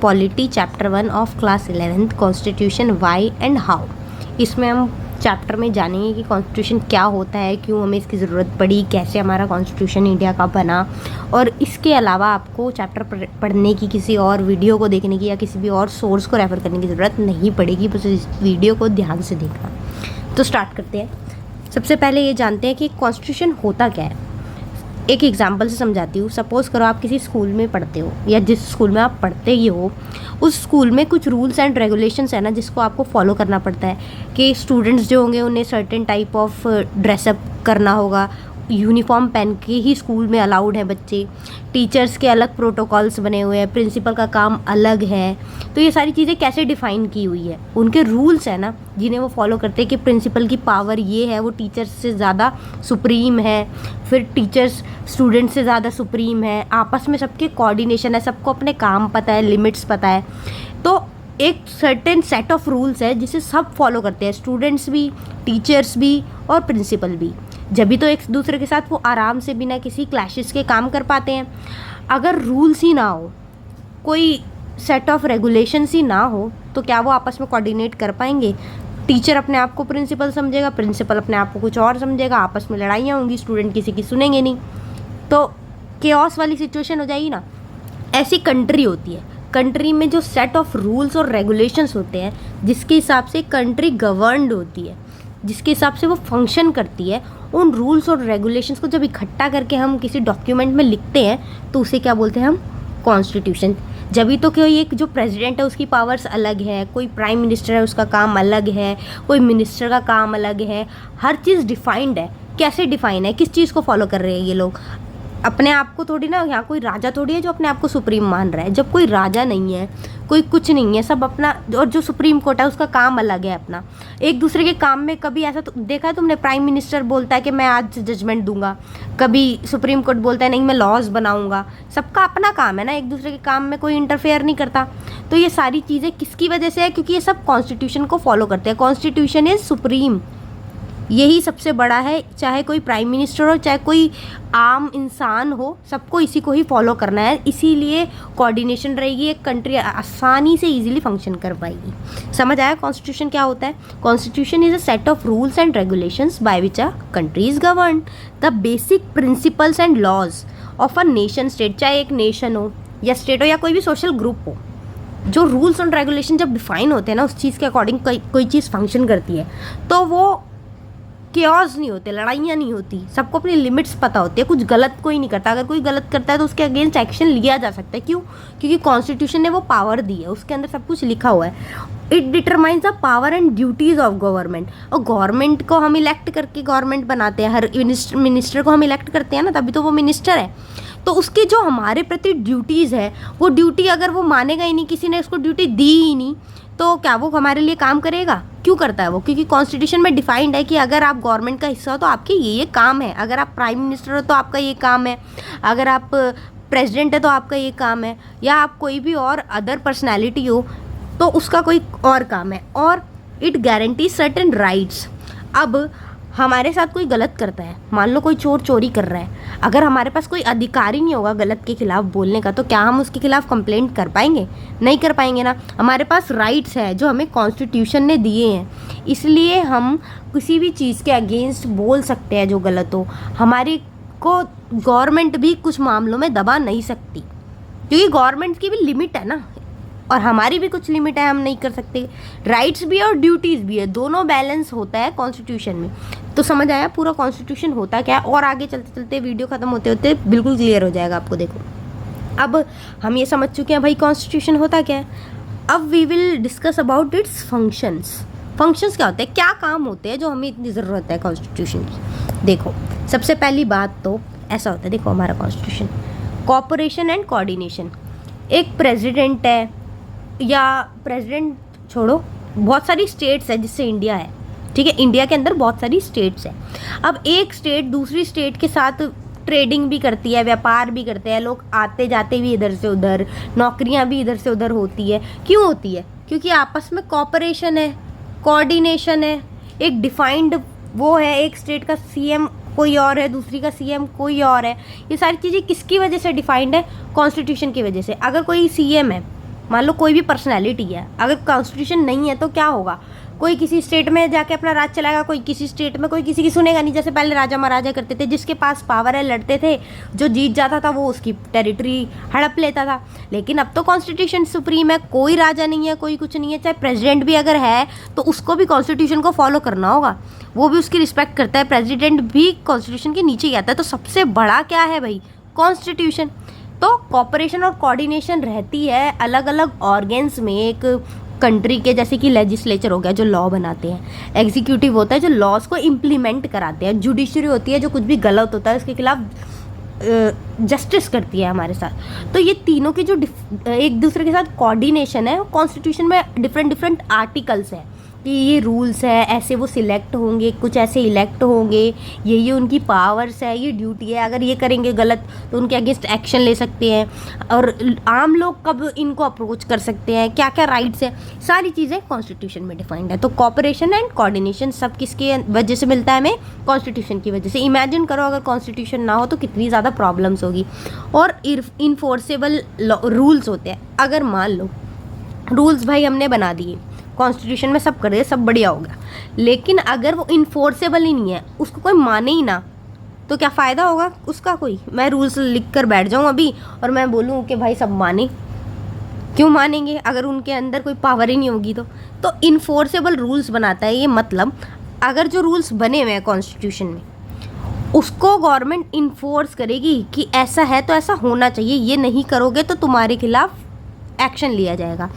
Polity chapter 1 of class 11th constitution why and how. इसमें हम chapter में जानेंगे कि कॉन्स्टिट्यूशन क्या होता है, क्यों हमें इसकी ज़रूरत पड़ी, कैसे हमारा कॉन्स्टिट्यूशन इंडिया का बना। और इसके अलावा आपको चैप्टर पढ़ने की, किसी और वीडियो को देखने की या किसी भी और सोर्स को रेफ़र करने की ज़रूरत नहीं पड़ेगी, बस इस वीडियो को ध्यान से देखना। तो स्टार्ट करते हैं। सबसे पहले ये जानते हैं कि कॉन्स्टिट्यूशन होता क्या है। एक एग्जाम्पल से समझाती हूँ। सपोज़ करो आप किसी स्कूल में पढ़ते हो, या जिस स्कूल में आप पढ़ते ही हो उस स्कूल में कुछ रूल्स एंड रेगुलेशंस है ना, जिसको आपको फॉलो करना पड़ता है कि स्टूडेंट्स जो होंगे उन्हें सर्टेन टाइप ऑफ ड्रेसअप करना होगा, यूनिफॉर्म पहन के ही स्कूल में अलाउड है बच्चे, टीचर्स के अलग प्रोटोकॉल्स बने हुए हैं, प्रिंसिपल का काम अलग है। तो ये सारी चीज़ें कैसे डिफ़ाइन की हुई है, उनके रूल्स है ना जिन्हें वो फॉलो करते हैं कि प्रिंसिपल की पावर ये है, वो टीचर्स से ज़्यादा सुप्रीम है, फिर टीचर्स स्टूडेंट से ज़्यादा सुप्रीम है, आपस में सबके कोऑर्डिनेशन है, सबको अपने काम पता है, लिमिट्स पता है। तो एक सर्टेन सेट ऑफ रूल्स है जिसे सब फॉलो करते हैं, स्टूडेंट्स भी, टीचर्स भी और प्रिंसिपल भी। जब भी तो एक दूसरे के साथ वो आराम से बिना किसी क्लैशेस के काम कर पाते हैं। अगर रूल्स ही ना हो, कोई सेट ऑफ रेगुलेशंस ही ना हो, तो क्या वो आपस में कोऑर्डिनेट कर पाएंगे? टीचर अपने आप को प्रिंसिपल समझेगा, प्रिंसिपल अपने आप को कुछ और समझेगा, आपस में लड़ाइयाँ होंगी, स्टूडेंट किसी की सुनेंगे नहीं, तो केओस वाली सिचुएशन हो जाएगी ना। ऐसी कंट्री होती है, कंट्री में जो सेट ऑफ रूल्स और रेगुलेशंस होते हैं, जिसके हिसाब से कंट्री गवर्नड होती है, जिसके हिसाब से वो फंक्शन करती है, उन रूल्स और रेगुलेशंस को जब इकट्ठा करके हम किसी डॉक्यूमेंट में लिखते हैं तो उसे क्या बोलते हैं हम? कॉन्स्टिट्यूशन। जब भी तो कोई एक जो प्रेसिडेंट है उसकी पावर्स अलग है, कोई प्राइम मिनिस्टर है उसका काम अलग है, कोई मिनिस्टर का काम अलग है, हर चीज़ डिफाइंड है। कैसे डिफाइन है, किस चीज़ को फॉलो कर रहे हैं ये लोग? अपने आप को थोड़ी ना, यहाँ कोई राजा थोड़ी है जो अपने आप को सुप्रीम मान रहा है। जब कोई राजा नहीं है, कोई कुछ नहीं है, सब अपना, और जो सुप्रीम कोर्ट है उसका काम अलग है अपना। एक दूसरे के काम में कभी ऐसा तो देखा है तुमने, प्राइम मिनिस्टर बोलता है कि मैं आज जजमेंट दूंगा, कभी सुप्रीम कोर्ट बोलता है नहीं मैं लॉज बनाऊंगा। सबका अपना काम है ना, एक दूसरे के काम में कोई इंटरफेयर नहीं करता। तो ये सारी चीज़ें किसकी वजह से है? क्योंकि ये सब कॉन्स्टिट्यूशन को फॉलो करते हैं। कॉन्स्टिट्यूशन इज सुप्रीम, यही सबसे बड़ा है। चाहे कोई प्राइम मिनिस्टर हो, चाहे कोई आम इंसान हो, सबको इसी को ही फॉलो करना है। इसीलिए कोऑर्डिनेशन रहेगी, एक कंट्री आसानी से इजीली फंक्शन कर पाएगी। समझ आया कॉन्स्टिट्यूशन क्या होता है? Constitution is a set of rules and regulations by which a country is govern, the basic principles and laws of a nation state. चाहे एक नेशन हो या स्टेट हो या कोई भी सोशल ग्रुप हो, जो रूल्स एंड रेगुलेशन जब डिफाइन होते हैं ना, उस चीज़ के अकॉर्डिंग कोई चीज़ फंक्शन करती है, तो वो केओस नहीं होते, लड़ाइयाँ नहीं होती, सबको अपनी लिमिट्स पता होती है, कुछ गलत कोई नहीं करता। अगर कोई गलत करता है तो उसके अगेंस्ट एक्शन लिया जा सकता है। क्यों? क्योंकि कॉन्स्टिट्यूशन ने वो पावर दी है, उसके अंदर सब कुछ लिखा हुआ है। It determines the power and duties of government. और गवर्नमेंट को हम इलेक्ट करके गवर्नमेंट बनाते हैं, हर मिनिस्टर को हम इलेक्ट करते हैं ना, तभी तो वो मिनिस्टर है। तो उसकी जो हमारे प्रति ड्यूटीज़ है, वो ड्यूटी अगर वो मानेगा ही नहीं, किसी ने उसको ड्यूटी दी ही नहीं, तो क्या वो हमारे लिए काम करेगा? क्यों करता है वो? क्योंकि कॉन्स्टिट्यूशन में डिफाइंड है कि अगर आप गवर्नमेंट का हिस्सा हो तो आपके ये काम है, अगर आप प्राइम मिनिस्टर हो तो आपका ये काम है, अगर आप प्रेसिडेंट है तो आपका ये काम है, या आप कोई भी और अदर पर्सनैलिटी हो तो उसका कोई और काम है। और इट गारंटी सर्टेन राइट्स। अब हमारे साथ कोई गलत करता है, मान लो कोई चोर चोरी कर रहा है, अगर हमारे पास कोई अधिकार ही नहीं होगा गलत के खिलाफ बोलने का, तो क्या हम उसके खिलाफ कंप्लेंट कर पाएंगे? नहीं कर पाएंगे ना। हमारे पास राइट्स है जो हमें कॉन्स्टिट्यूशन ने दिए हैं, इसलिए हम किसी भी चीज़ के अगेंस्ट बोल सकते हैं जो गलत हो। हमारी को गवर्नमेंट भी कुछ मामलों में दबा नहीं सकती, क्योंकि गवर्नमेंट की भी लिमिट है ना, और हमारी भी कुछ लिमिट है, हम नहीं कर सकते। राइट्स भी और ड्यूटीज़ भी है, दोनों बैलेंस होता है कॉन्स्टिट्यूशन में। तो समझ आया पूरा कॉन्स्टिट्यूशन होता क्या है? और आगे चलते चलते वीडियो ख़त्म होते होते बिल्कुल क्लियर हो जाएगा आपको। देखो, अब हम ये समझ चुके हैं भाई कॉन्स्टिट्यूशन होता क्या है। अब we will discuss about its functions. Functions क्या होते हैं, क्या काम होते हैं जो हमें इतनी ज़रूरत है कॉन्स्टिट्यूशन की। देखो, सबसे पहली बात तो ऐसा होता है, देखो हमारा कॉन्स्टिट्यूशन, कोऑपरेशन एंड कोऑर्डिनेशन। एक प्रेसिडेंट है, या प्रेसिडेंट छोड़ो, बहुत सारी स्टेट्स है जिससे इंडिया है, ठीक है। इंडिया के अंदर बहुत सारी स्टेट्स हैं। अब एक स्टेट दूसरी स्टेट के साथ ट्रेडिंग भी करती है, व्यापार भी करते हैं, लोग आते जाते भी इधर से उधर, नौकरियां भी इधर से उधर होती है। क्यों होती है? क्योंकि आपस में कोऑपरेशन है, कोऑर्डिनेशन है, एक डिफाइंड वो है, एक स्टेट का सीएम कोई और है, दूसरी का सीएम कोई और है। ये सारी चीज़ें किसकी वजह से डिफाइंड है? कॉन्स्टिट्यूशन की वजह से। अगर कोई सीएम है मान लो कोई भी पर्सनैलिटी है, अगर कॉन्स्टिट्यूशन नहीं है तो क्या होगा, कोई किसी स्टेट में जाके अपना राज चलाएगा, कोई किसी स्टेट में, कोई किसी की सुनेगा नहीं। जैसे पहले राजा महाराजा करते थे, जिसके पास पावर है लड़ते थे, जो जीत जाता था वो उसकी टेरिटरी हड़प लेता था। लेकिन अब तो कॉन्स्टिट्यूशन सुप्रीम है, कोई राजा नहीं है, कोई कुछ नहीं है। चाहे प्रेसिडेंट भी अगर है तो उसको भी कॉन्स्टिट्यूशन को फॉलो करना होगा, वो भी उसकी रिस्पेक्ट करता है। प्रेसिडेंट भी कॉन्स्टिट्यूशन के नीचे ही आता है। तो सबसे बड़ा क्या है भाई, कॉन्स्टिट्यूशन। तो कॉपरेशन और कोऑर्डिनेशन रहती है अलग अलग ऑर्गेन्स में एक कंट्री के, जैसे कि लेजिस्लेचर हो गया जो लॉ बनाते हैं, एग्जीक्यूटिव होता है जो लॉज को इम्प्लीमेंट कराते हैं, जुडिशरी होती है जो कुछ भी गलत होता है उसके खिलाफ जस्टिस करती है हमारे साथ। तो ये तीनों की जो एक दूसरे के साथ कोऑर्डिनेशन है, कॉन्स्टिट्यूशन में डिफरेंट आर्टिकल्स हैं कि ये रूल्स है, ऐसे वो सिलेक्ट होंगे, कुछ ऐसे इलेक्ट होंगे, ये उनकी पावर्स है, ये ड्यूटी है, अगर ये करेंगे गलत तो उनके अगेंस्ट एक्शन ले सकते हैं, और आम लोग कब इनको अप्रोच कर सकते हैं, क्या क्या राइट्स हैं, सारी चीज़ें कॉन्स्टिट्यूशन में डिफाइंड है। तो कॉपरेशन एंड कोऑर्डिनेशन सब किसके वजह से मिलता है हमें, कॉन्स्टिट्यूशन की वजह से। इमेजिन करो अगर कॉन्स्टिट्यूशन ना हो तो कितनी ज़्यादा प्रॉब्लम्स होगी। और इन्फोर्सेबल रूल्स होते हैं, अगर मान लो रूल्स भाई हमने बना दिए, कॉन्स्टिट्यूशन में सब कर दिया, सब बढ़िया हो गया, लेकिन अगर वो इन्फोर्सेबल ही नहीं है, उसको कोई माने ही ना, तो क्या फ़ायदा होगा उसका कोई। मैं रूल्स लिख कर बैठ जाऊँ अभी और मैं बोलूँ कि भाई सब माने, क्यों मानेंगे अगर उनके अंदर कोई पावर ही नहीं होगी। तो इन्फोर्सेबल रूल्स बनाता है ये, मतलब अगर जो रूल्स बने हुए हैं कॉन्स्टिट्यूशन में उसको गवर्नमेंट इन्फोर्स करेगी कि ऐसा है तो ऐसा होना चाहिए, ये नहीं करोगे तो तुम्हारे खिलाफ एक्शन लिया जाएगा।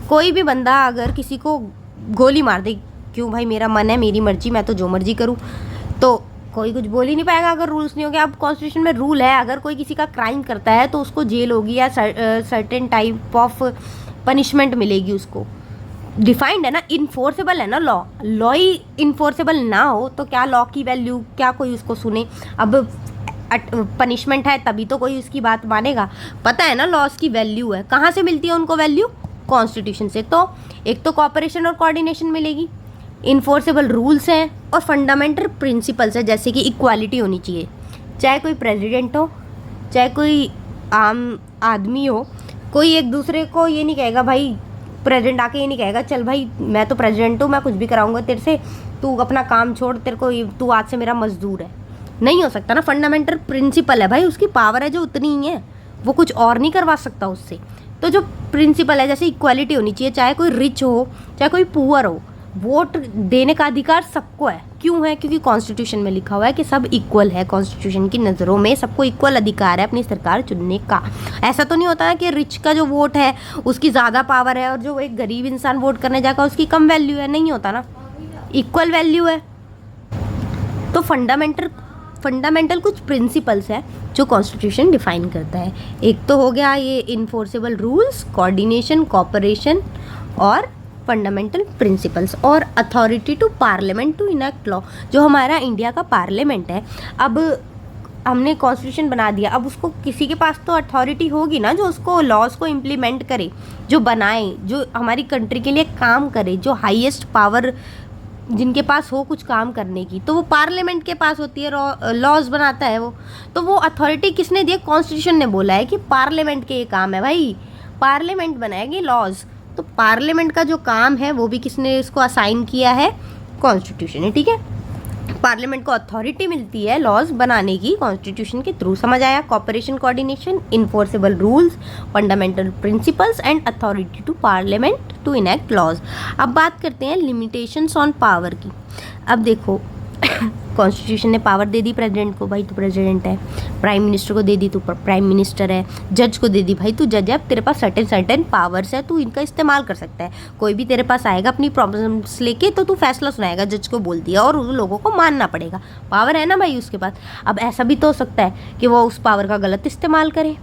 कोई भी बंदा अगर किसी को गोली मार दे, क्यों भाई, मेरा मन है, मेरी मर्जी, मैं तो जो मर्जी करूं, तो कोई कुछ बोल ही नहीं पाएगा अगर रूल्स नहीं होंगे। अब कॉन्स्टिट्यूशन में रूल है, अगर कोई किसी का क्राइम करता है तो उसको जेल होगी या सर्टेन टाइप ऑफ पनिशमेंट मिलेगी उसको, डिफाइंड है ना, इन्फोर्सेबल है ना लॉ ही इन्फोर्सेबल ना हो तो क्या लॉ की वैल्यू, क्या कोई उसको सुने। अब पनिशमेंट है तभी तो कोई उसकी बात मानेगा। पता है ना लॉज की वैल्यू है, कहाँ से मिलती है उनको वैल्यू, कॉन्स्टिट्यूशन से। तो एक तो कॉपरेशन और कोऑर्डिनेशन मिलेगी, इन्फोर्सेबल रूल्स हैं और फंडामेंटल प्रिंसिपल्स है, जैसे कि इक्वालिटी होनी चाहिए, चाहे कोई प्रेसिडेंट हो चाहे कोई आम आदमी हो, कोई एक दूसरे को ये नहीं कहेगा, भाई प्रेसिडेंट आके ये नहीं कहेगा चल भाई मैं तो प्रेसिडेंट हूँ, मैं कुछ भी कराऊंगा तेरे से, तू अपना काम छोड़, तेरे को तू आज से मेरा मजदूर है, नहीं हो सकता ना। फंडामेंटल प्रिंसिपल है भाई, उसकी पावर है जो उतनी ही है, वो कुछ और नहीं करवा सकता उससे। तो जो प्रिंसिपल है, जैसे इक्वालिटी होनी चाहिए, चाहे कोई रिच हो चाहे कोई पुअर हो, वोट देने का अधिकार सबको है। क्यों है, क्योंकि कॉन्स्टिट्यूशन में लिखा हुआ है कि सब इक्वल है, कॉन्स्टिट्यूशन की नज़रों में सबको इक्वल अधिकार है अपनी सरकार चुनने का। ऐसा तो नहीं होता है कि रिच का जो वोट है उसकी ज़्यादा पावर है और जो एक गरीब इंसान वोट करने जाएगा उसकी कम वैल्यू है, नहीं होता ना, इक्वल वैल्यू है। तो फंडामेंटल कुछ प्रिंसिपल्स है जो कॉन्स्टिट्यूशन डिफाइन करता है। एक तो हो गया ये इन्फोर्सेबल रूल्स, कोऑर्डिनेशन, कॉपरेशन और फंडामेंटल प्रिंसिपल्स, और authority to parliament to enact law. जो हमारा इंडिया का पार्लियामेंट है, अब हमने कॉन्स्टिट्यूशन बना दिया, अब उसको किसी के पास तो अथॉरिटी होगी ना जो उसको लॉज को इम्प्लीमेंट करे, जो बनाए, जो हमारी कंट्री के लिए काम करे, जो हाईएस्ट पावर जिनके पास हो कुछ काम करने की, तो वो पार्लियामेंट के पास होती है, लॉज बनाता है वो। तो वो अथॉरिटी किसने दी, कॉन्स्टिट्यूशन ने बोला है कि पार्लियामेंट के ये काम है भाई, पार्लियामेंट बनाएगी लॉज। तो पार्लियामेंट का जो काम है वो भी किसने इसको असाइन किया है, कॉन्स्टिट्यूशन है, ठीक है। पार्लियामेंट को अथॉरिटी मिलती है लॉज बनाने की कॉन्स्टिट्यूशन के थ्रू, समझ आया। Cooperation, coordination, enforceable rules, fundamental principles and authority to parliament to enact laws. अब बात करते हैं लिमिटेशंस ऑन पावर की। अब देखो कॉन्स्टिट्यूशन ने पावर दे दी प्रेसिडेंट को, भाई तू प्रेसिडेंट है, प्राइम मिनिस्टर को दे दी, तू प्राइम मिनिस्टर है, जज को दे दी, भाई तू जज है, अब तेरे पास सर्टेन पावर्स है, तू इनका इस्तेमाल कर सकता है। कोई भी तेरे पास आएगा अपनी प्रॉब्लम्स लेके तो तू फैसला सुनाएगा, जज को बोल दिया और उन लोगों को मानना पड़ेगा, पावर है ना भाई उसके पास। अब ऐसा भी तो हो सकता है कि वो उस पावर का गलत इस्तेमाल करे,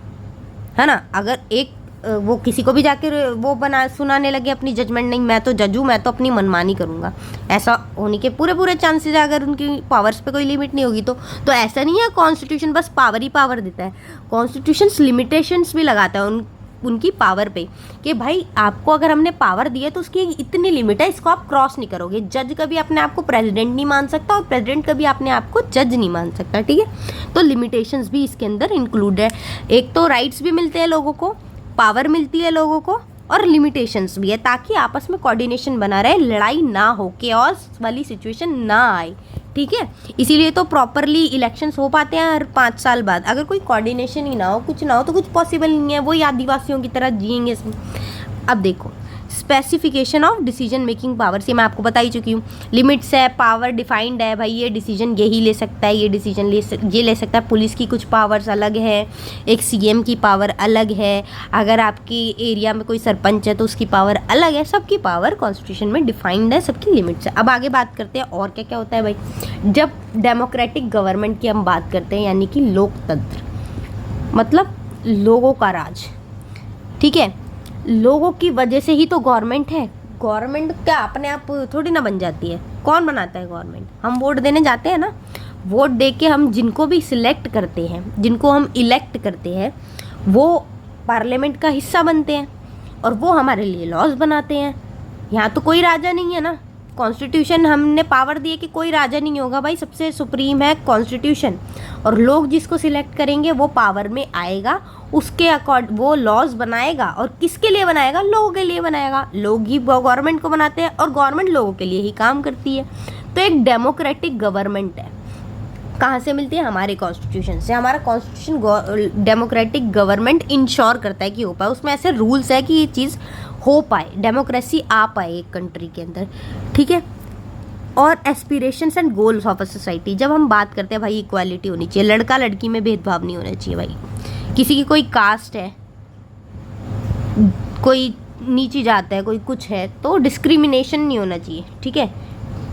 है ना। अगर एक वो किसी को भी जाकर वो सुनाने लगे अपनी जजमेंट, नहीं मैं तो जज हूँ, मैं तो अपनी मनमानी करूँगा, ऐसा होने के पूरे चांसेस है अगर उनकी पावर्स पे कोई लिमिट नहीं होगी तो ऐसा नहीं है कॉन्स्टिट्यूशन बस पावर ही पावर देता है, कॉन्स्टिट्यूशन लिमिटेशंस भी लगाता है उनकी पावर पे कि भाई आपको अगर हमने पावर दी है तो उसकी इतनी लिमिट है, इसको आप क्रॉस नहीं करोगे। जज कभी अपने आप को प्रेसिडेंट नहीं मान सकता और प्रेसिडेंट कभी अपने आप को जज नहीं मान सकता, ठीक है। तो लिमिटेशंस भी इसके अंदर इंक्लूड है। एक तो राइट्स भी मिलते हैं लोगों को, पावर मिलती है लोगों को, और लिमिटेशंस भी है, ताकि आपस में कोऑर्डिनेशन बना रहे, लड़ाई ना हो, केओस वाली सिचुएशन ना आए, ठीक है। इसीलिए तो प्रॉपरली इलेक्शंस हो पाते हैं हर 5 साल बाद। अगर कोई कोऑर्डिनेशन ही ना हो, कुछ ना हो, तो कुछ पॉसिबल नहीं है, वही आदिवासियों की तरह जिएंगे इसमें। अब देखो, specification of decision making powers, ये मैं आपको बता ही चुकी हूँ। लिमिट्स है, पावर डिफाइंड है, भाई ये डिसीजन यही ले सकता है, ये डिसीजन ये ले सकता है। पुलिस की कुछ पावर्स अलग है, एक सीएम की पावर अलग है, अगर आपकी एरिया में कोई सरपंच है तो उसकी पावर अलग है। सबकी पावर कॉन्स्टिट्यूशन में डिफाइंड है, सबकी लिमिट्स है। अब आगे बात करते हैं और क्या क्या होता है भाई। जब डेमोक्रेटिक गवर्नमेंट की हम बात करते हैं, यानी कि लोकतंत्र, मतलब लोगों का राज, ठीक है। लोगों की वजह से ही तो गवर्नमेंट है। गवर्नमेंट क्या अपने आप थोड़ी ना बन जाती है, कौन बनाता है गवर्नमेंट? हम वोट देने जाते हैं ना, वोट दे के हम जिनको भी सिलेक्ट करते हैं, जिनको हम इलेक्ट करते हैं, वो पार्लियामेंट का हिस्सा बनते हैं और वो हमारे लिए लॉज बनाते हैं। यहाँ तो कोई राजा नहीं है ना, कॉन्स्टिट्यूशन हमने पावर दी है कि कोई राजा नहीं होगा भाई, सबसे सुप्रीम है कॉन्स्टिट्यूशन। और लोग जिसको सिलेक्ट करेंगे वो पावर में आएगा, उसके अकॉर्ड वो लॉज बनाएगा। और किसके लिए बनाएगा? लोगों के लिए बनाएगा। लोग ही गवर्नमेंट को बनाते हैं और गवर्नमेंट लोगों के लिए ही काम करती है। तो एक डेमोक्रेटिक गवर्नमेंट है, कहाँ से मिलती है? हमारे कॉन्स्टिट्यूशन से। हमारा कॉन्स्टिट्यूशन डेमोक्रेटिक गवर्नमेंट इंश्योर करता है कि हो पाए, उसमें ऐसे रूल्स है कि ये चीज़ हो पाए, डेमोक्रेसी आ पाए एक कंट्री के अंदर, ठीक है। और aspirations and goals of a society, जब हम बात करते हैं भाई इक्वालिटी होनी चाहिए, लड़का लड़की में भेदभाव नहीं होना चाहिए भाई। किसी की कोई कास्ट है, कोई नीची जात है, कोई कुछ है, तो डिस्क्रिमिनेशन नहीं होना चाहिए, ठीक है।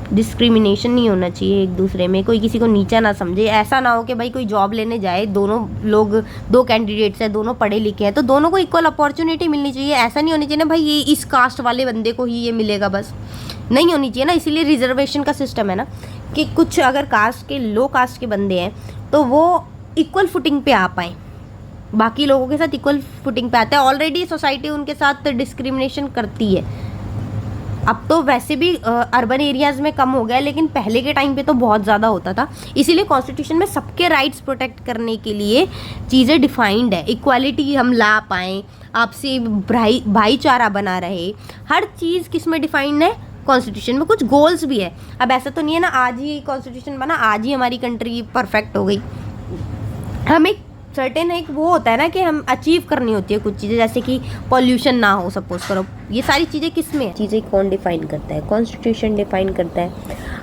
डिस्क्रिमिनेशन नहीं होना चाहिए एक दूसरे में, कोई किसी को नीचा ना समझे। ऐसा ना हो कि भाई कोई जॉब लेने जाए, दोनों लोग, 2 कैंडिडेट्स हैं, दोनों पढ़े लिखे हैं, तो दोनों को इक्वल अपॉर्चुनिटी मिलनी चाहिए। ऐसा नहीं होनी चाहिए ना भाई ये इस कास्ट वाले बंदे को ही ये मिलेगा, बस नहीं होनी चाहिए ना। इसीलिए रिजर्वेशन का सिस्टम है ना, कि कुछ अगर कास्ट के, लो कास्ट के बंदे हैं तो वो इक्वल फुटिंग पे आ पाएँ, बाकी लोगों के साथ इक्वल फुटिंग पे आते हैं। ऑलरेडी सोसाइटी उनके साथ डिस्क्रिमिनेशन करती है। अब तो वैसे भी अर्बन एरियाज़ में कम हो गया है, लेकिन पहले के टाइम पे तो बहुत ज़्यादा होता था। इसीलिए कॉन्स्टिट्यूशन में सबके राइट्स प्रोटेक्ट करने के लिए चीज़ें डिफाइंड है। इक्वालिटी हम ला पाएँ, आपसे भाईचारा बना रहे, हर चीज़ किस में डिफाइंड है? कॉन्स्टिट्यूशन में। कुछ गोल्स भी है। अब ऐसा तो नहीं है ना आज ही कॉन्स्टिट्यूशन बना, आज ही हमारी कंट्री परफेक्ट हो गई। हम एक सर्टेन एक वो होता है ना कि हम अचीव करनी होती है कुछ चीज़ें, जैसे कि पॉल्यूशन ना हो, सपोज करो। ये सारी चीज़ें किस में है? चीज़ें कौन डिफाइन करता है? कॉन्स्टिट्यूशन डिफाइन करता है।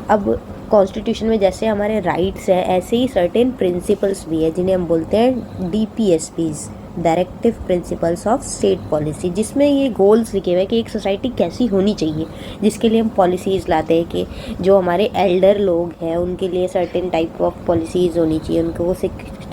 अब कॉन्स्टिट्यूशन में जैसे हमारे राइट्स हैं, ऐसे ही सर्टेन प्रिंसिपल्स भी है, जिन्हें हम बोलते हैं DPSPs, directive principles of state policy, जिसमें ये गोल्स लिखे हुए हैं कि एक सोसाइटी कैसी होनी चाहिए, जिसके लिए हम पॉलिसीज़ लाते हैं कि जो हमारे एल्डर लोग हैं उनके लिए सर्टेन टाइप ऑफ पॉलिसीज़ होनी चाहिए, उनको वो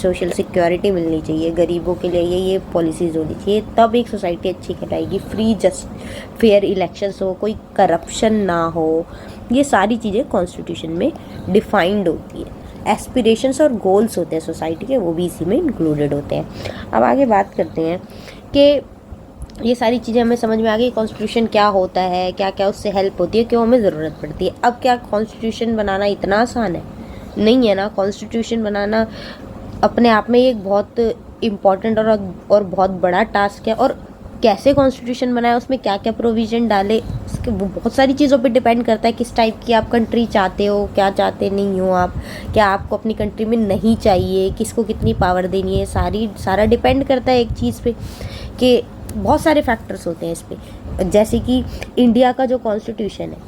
सोशल सिक्योरिटी मिलनी चाहिए, गरीबों के लिए ये पॉलिसीज़ होनी चाहिए, तब एक सोसाइटी अच्छी कहलाएगी। फ्री जस्ट फेयर इलेक्शंस हो, कोई करप्शन ना हो, ये सारी चीज़ें कॉन्स्टिट्यूशन में डिफाइंड होती है। एस्पिरेशंस और गोल्स होते हैं सोसाइटी के, वो भी इसी में इंक्लूडेड होते हैं। अब आगे बात करते हैं कि ये सारी चीज़ें हमें समझ में आ गई, कॉन्स्टिट्यूशन क्या होता है, क्या क्या उससे हेल्प होती है, क्यों हमें ज़रूरत पड़ती है। अब क्या कॉन्स्टिट्यूशन बनाना इतना आसान है? नहीं है ना। कॉन्स्टिट्यूशन बनाना अपने आप में एक बहुत इम्पॉर्टेंट और बहुत बड़ा टास्क है। और कैसे कॉन्स्टिट्यूशन बनाए, उसमें क्या क्या प्रोविज़न डाले, उसके वो बहुत सारी चीज़ों पे डिपेंड करता है। किस टाइप की आप कंट्री चाहते हो, क्या चाहते नहीं हो आप, क्या आपको अपनी कंट्री में नहीं चाहिए, किसको कितनी पावर देनी है, सारा डिपेंड करता है एक चीज़ पे, कि बहुत सारे फैक्टर्स होते हैं इस पे। जैसे कि इंडिया का जो कॉन्स्टिट्यूशन है,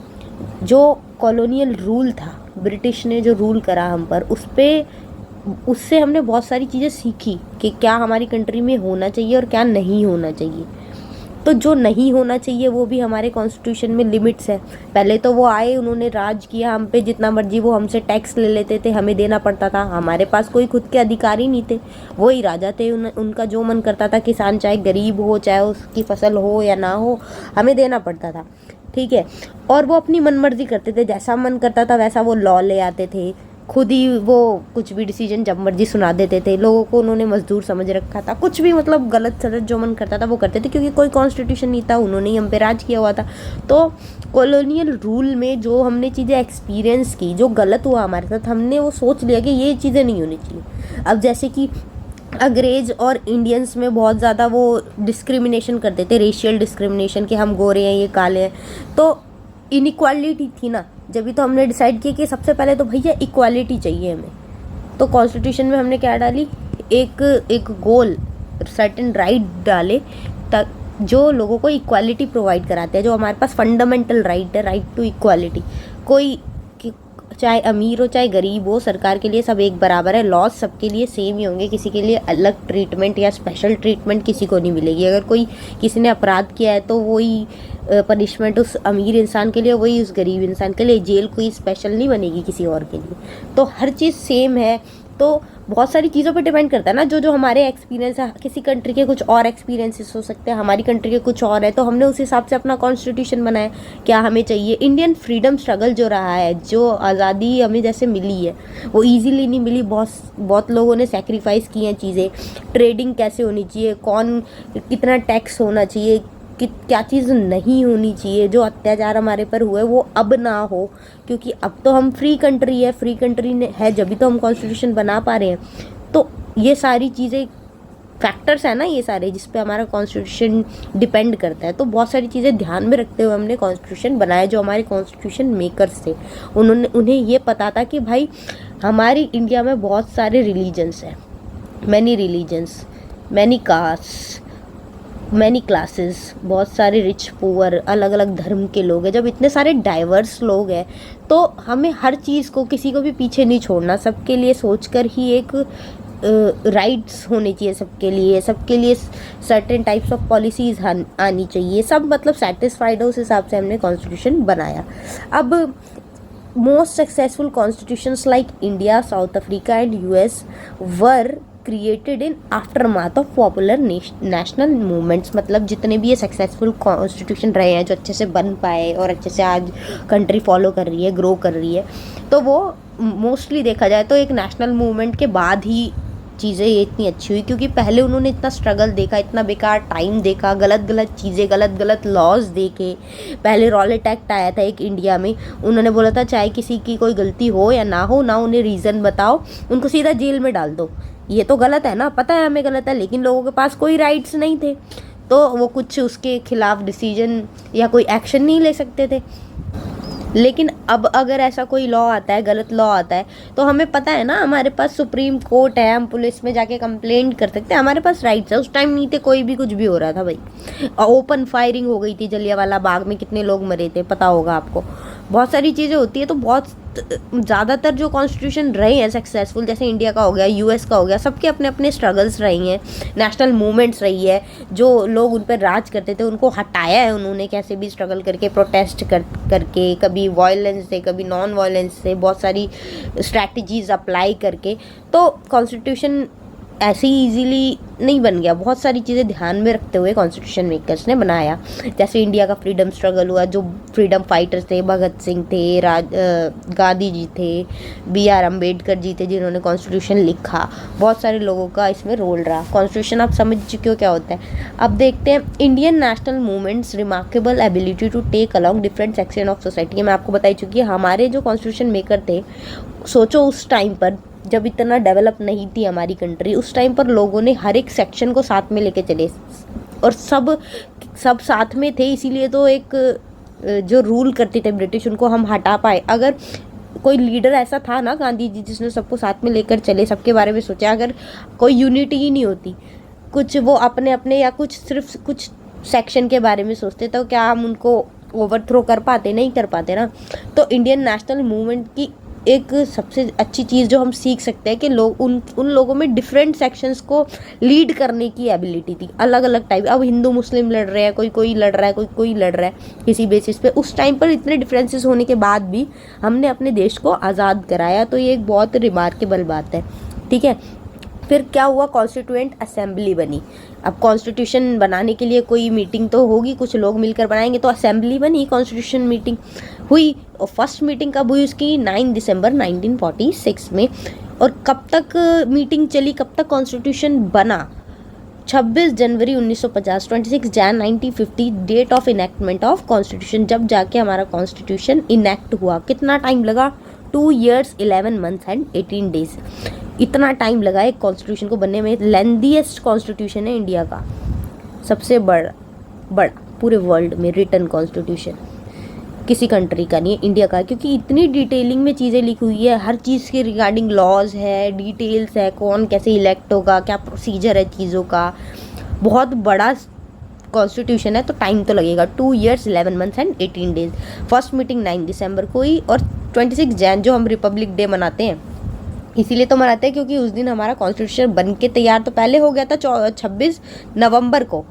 जो कॉलोनियल रूल था, ब्रिटिश ने जो रूल करा हम पर, उससे हमने बहुत सारी चीज़ें सीखी कि क्या हमारी कंट्री में होना चाहिए और क्या नहीं होना चाहिए। तो जो नहीं होना चाहिए वो भी हमारे कॉन्स्टिट्यूशन में लिमिट्स है। पहले तो वो आए, उन्होंने राज किया हम पे, जितना मर्जी वो हमसे टैक्स ले लेते थे, हमें देना पड़ता था। हमारे पास कोई खुद के अधिकार ही नहीं थे, वही राजा थे, उनका जो मन करता था, किसान चाहे गरीब हो, चाहे उसकी फसल हो या ना हो, हमें देना पड़ता था, ठीक है। और वो अपनी मनमर्जी करते थे, जैसा मन करता था वैसा वो लॉ ले आते थे, खुद ही वो कुछ भी डिसीजन जब मर्जी सुना देते थे। लोगों को उन्होंने मजदूर समझ रखा था, कुछ भी मतलब गलत सलत जो मन करता था वो करते थे, क्योंकि कोई कॉन्स्टिट्यूशन नहीं था, उन्होंने ही हम पे राज किया हुआ था। तो कॉलोनियल रूल में जो हमने चीज़ें एक्सपीरियंस की, जो गलत हुआ हमारे साथ, हमने वो सोच लिया कि ये चीज़ें नहीं होनी चाहिए। अब जैसे कि अंग्रेज और इंडियंस में बहुत ज़्यादा वो डिस्क्रिमिनेशन करते थे, रेशियल डिस्क्रिमिनेशन, कि हम गोरे हैं ये काले हैं। तो इनइक्वालिटी थी ना, जब भी तो हमने डिसाइड किया कि सबसे पहले तो भैया इक्वालिटी चाहिए हमें। तो कॉन्स्टिट्यूशन में हमने क्या डाली, एक एक गोल सर्टेन राइट डाले तक जो लोगों को इक्वालिटी प्रोवाइड कराते हैं, जो हमारे पास फंडामेंटल राइट है, राइट टू इक्वालिटी। कोई चाहे अमीर हो चाहे गरीब हो, सरकार के लिए सब एक बराबर है, लॉज सबके लिए सेम ही होंगे, किसी के लिए अलग ट्रीटमेंट या स्पेशल ट्रीटमेंट किसी को नहीं मिलेगी। अगर कोई किसी ने अपराध किया है तो वही पनिशमेंट उस अमीर इंसान के लिए, वही उस गरीब इंसान के लिए, जेल कोई स्पेशल नहीं बनेगी किसी और के लिए। तो हर चीज़ सेम है। तो बहुत सारी चीज़ों पे डिपेंड करता है ना, जो हमारे एक्सपीरियंस है, किसी कंट्री के कुछ और एक्सपीरियंसेस हो सकते हैं, हमारी कंट्री के कुछ और है, तो हमने उस हिसाब से अपना कॉन्स्टिट्यूशन बनाया क्या हमें चाहिए। इंडियन फ्रीडम स्ट्रगल जो रहा है, जो आज़ादी हमें जैसे मिली है वो ईजीली नहीं मिली, बहुत लोगों ने सेक्रीफाइस की हैं चीज़ें। ट्रेडिंग कैसे होनी चाहिए, कौन कितना टैक्स होना चाहिए, कि क्या चीज़ नहीं होनी चाहिए, जो अत्याचार हमारे पर हुए वो अब ना हो, क्योंकि अब तो हम फ्री कंट्री है, फ्री कंट्री है जब भी तो हम कॉन्स्टिट्यूशन बना पा रहे हैं। तो ये सारी चीज़ें फैक्टर्स है ना, ये सारे जिस पे हमारा कॉन्स्टिट्यूशन डिपेंड करता है। तो बहुत सारी चीज़ें ध्यान में रखते हुए हमने कॉन्स्टिट्यूशन बनाया। जो हमारे कॉन्स्टिट्यूशन मेकर्स थे उन्हें ये पता था कि भाई हमारी इंडिया में बहुत सारे रिलीजन्स हैं, many religions, many caste, many classes, बहुत सारे रिच पुअर, अलग अलग धर्म के लोग हैं। जब इतने सारे डाइवर्स लोग हैं तो हमें हर चीज़ को, किसी को भी पीछे नहीं छोड़ना, सबके लिए सोचकर ही एक राइट्स होने चाहिए सबके लिए सर्टेन टाइप्स ऑफ पॉलिसीज़ आनी चाहिए। सब मतलब सेटिस्फाइड हो, उस हिसाब से हमने कॉन्स्टिट्यूशन बनाया। अब most successful constitutions like India, south Africa and US were created in aftermath of popular national movements. मतलब जितने भी ये सक्सेसफुल कॉन्स्टिट्यूशन रहे हैं जो अच्छे से बन पाए और अच्छे से आज कंट्री फॉलो कर रही है, ग्रो कर रही है, तो वो मोस्टली देखा जाए तो एक नेशनल मूवमेंट के बाद ही चीज़ें ये इतनी अच्छी हुई। क्योंकि पहले उन्होंने इतना स्ट्रगल देखा, इतना बेकार टाइम देखा, गलत गलत चीज़ें, गलत गलत लॉज देखे। पहले रॉलेट एक्ट आया था एक इंडिया में, उन्होंने बोला था चाहे किसी की कोई गलती हो या ना हो, ना उन्हें रीज़न बताओ, उनको सीधा जेल में डाल दो। ये तो गलत है ना, पता है हमें गलत है, लेकिन लोगों के पास कोई राइट्स नहीं थे तो वो कुछ उसके खिलाफ डिसीजन या कोई एक्शन नहीं ले सकते थे। लेकिन अब अगर ऐसा कोई लॉ आता है, गलत लॉ आता है, तो हमें पता है ना, हमारे पास सुप्रीम कोर्ट है, हम पुलिस में जाके कंप्लेंट कर सकते हैं, हमारे पास राइट्स है। उस टाइम नहीं थे, कोई भी कुछ भी हो रहा था भाई। ओपन फायरिंग हो गई थी जलियांवाला बाग में, कितने लोग मरे थे पता होगा आपको। बहुत सारी चीज़ें होती है। तो बहुत ज़्यादातर जो कॉन्स्टिट्यूशन रहे हैं सक्सेसफुल, जैसे इंडिया का हो गया, यूएस का हो गया, सबके अपने अपने स्ट्रगल्स रही हैं, नेशनल मूवमेंट्स रही है। जो लोग उन पर राज करते थे उनको हटाया है उन्होंने, कैसे भी स्ट्रगल करके, प्रोटेस्ट करके, कभी वायलेंस से, कभी नॉन वायलेंस से, बहुत सारी स्ट्रैटेजीज अप्लाई करके। तो कॉन्स्टिट्यूशन ऐसे ही ईजीली नहीं बन गया, बहुत सारी चीज़ें ध्यान में रखते हुए कॉन्स्टिट्यूशन मेकर्स ने बनाया। जैसे इंडिया का फ्रीडम स्ट्रगल हुआ, जो फ्रीडम फाइटर्स थे, भगत सिंह थे, गांधी जी थे, BR अम्बेडकर जी थे जिन्होंने कॉन्स्टिट्यूशन लिखा। बहुत सारे लोगों का इसमें रोल रहा। कॉन्स्टिट्यूशन आप समझ चुके हो क्या होता है। अब देखते हैं Indian national movements remarkable ability to take along different section of society. मैं आपको बताई चुकी है, हमारे जो कॉन्स्टिट्यूशन मेकर थे, सोचो उस टाइम पर जब इतना डेवलप नहीं थी हमारी कंट्री, उस टाइम पर लोगों ने हर एक सेक्शन को साथ में लेके चले और सब साथ में थे। इसीलिए तो एक जो रूल करते थे ब्रिटिश, उनको हम हटा पाए। अगर कोई लीडर ऐसा था ना, गांधी जी, जिसने सबको साथ में लेकर चले, सबके बारे में सोचा, अगर कोई यूनिटी ही नहीं होती, कुछ वो अपने अपने या कुछ सिर्फ कुछ सेक्शन के बारे में सोचते, तो क्या हम उनको ओवरथ्रो कर पाते? नहीं कर पाते ना। तो इंडियन नेशनल मूवमेंट की एक सबसे अच्छी चीज़ जो हम सीख सकते हैं कि लोग उन लोगों में डिफरेंट सेक्शंस को लीड करने की एबिलिटी थी, अलग अलग टाइप। अब हिंदू मुस्लिम लड़ रहे हैं, कोई लड़ रहा है, कोई लड़ रहा है किसी बेसिस पे। उस टाइम पर इतने डिफरेंसेस होने के बाद भी हमने अपने देश को आज़ाद कराया, तो ये एक बहुत रिमार्केबल बात है। ठीक है, फिर क्या हुआ, कॉन्स्टिट्यूएंट असेंबली बनी। अब कॉन्स्टिट्यूशन बनाने के लिए कोई मीटिंग तो होगी, कुछ लोग मिलकर बनाएंगे, तो असेंबली बनी, कॉन्स्टिट्यूशन मीटिंग हुई। और फर्स्ट मीटिंग कब हुई उसकी? 9 दिसंबर 1946 में। और कब तक मीटिंग चली, कब तक कॉन्स्टिट्यूशन बना? 26 जनवरी 1950, 26 जैन 1950 date of enactment of constitution, जब जाके हमारा कॉन्स्टिट्यूशन इनेक्ट हुआ। कितना टाइम लगा? 2 years 11 months एंड 18 days। इतना टाइम लगा है कॉन्स्टिट्यूशन को बनने में। लेंथीएस्ट कॉन्स्टिट्यूशन है इंडिया का, सबसे बड़ा पूरे वर्ल्ड में रिटन कॉन्स्टिट्यूशन किसी कंट्री का नहीं है, इंडिया का, क्योंकि इतनी डिटेलिंग में चीज़ें लिखी हुई है, हर चीज़ के रिगार्डिंग लॉज है, डिटेल्स है, कौन कैसे इलेक्ट होगा, क्या प्रोसीजर है चीज़ों का। बहुत बड़ा कॉन्स्टिट्यूशन है तो टाइम तो लगेगा। 2 years 11 months and 18 days। First meeting 9 दिसंबर को हुई और 26 जैन जो हम रिपब्लिक डे मनाते हैं, इसीलिए तो मनाते हैं क्योंकि उस दिन हमारा कॉन्स्टिट्यूशन बन के तैयार तो पहले हो गया था 26 नवंबर को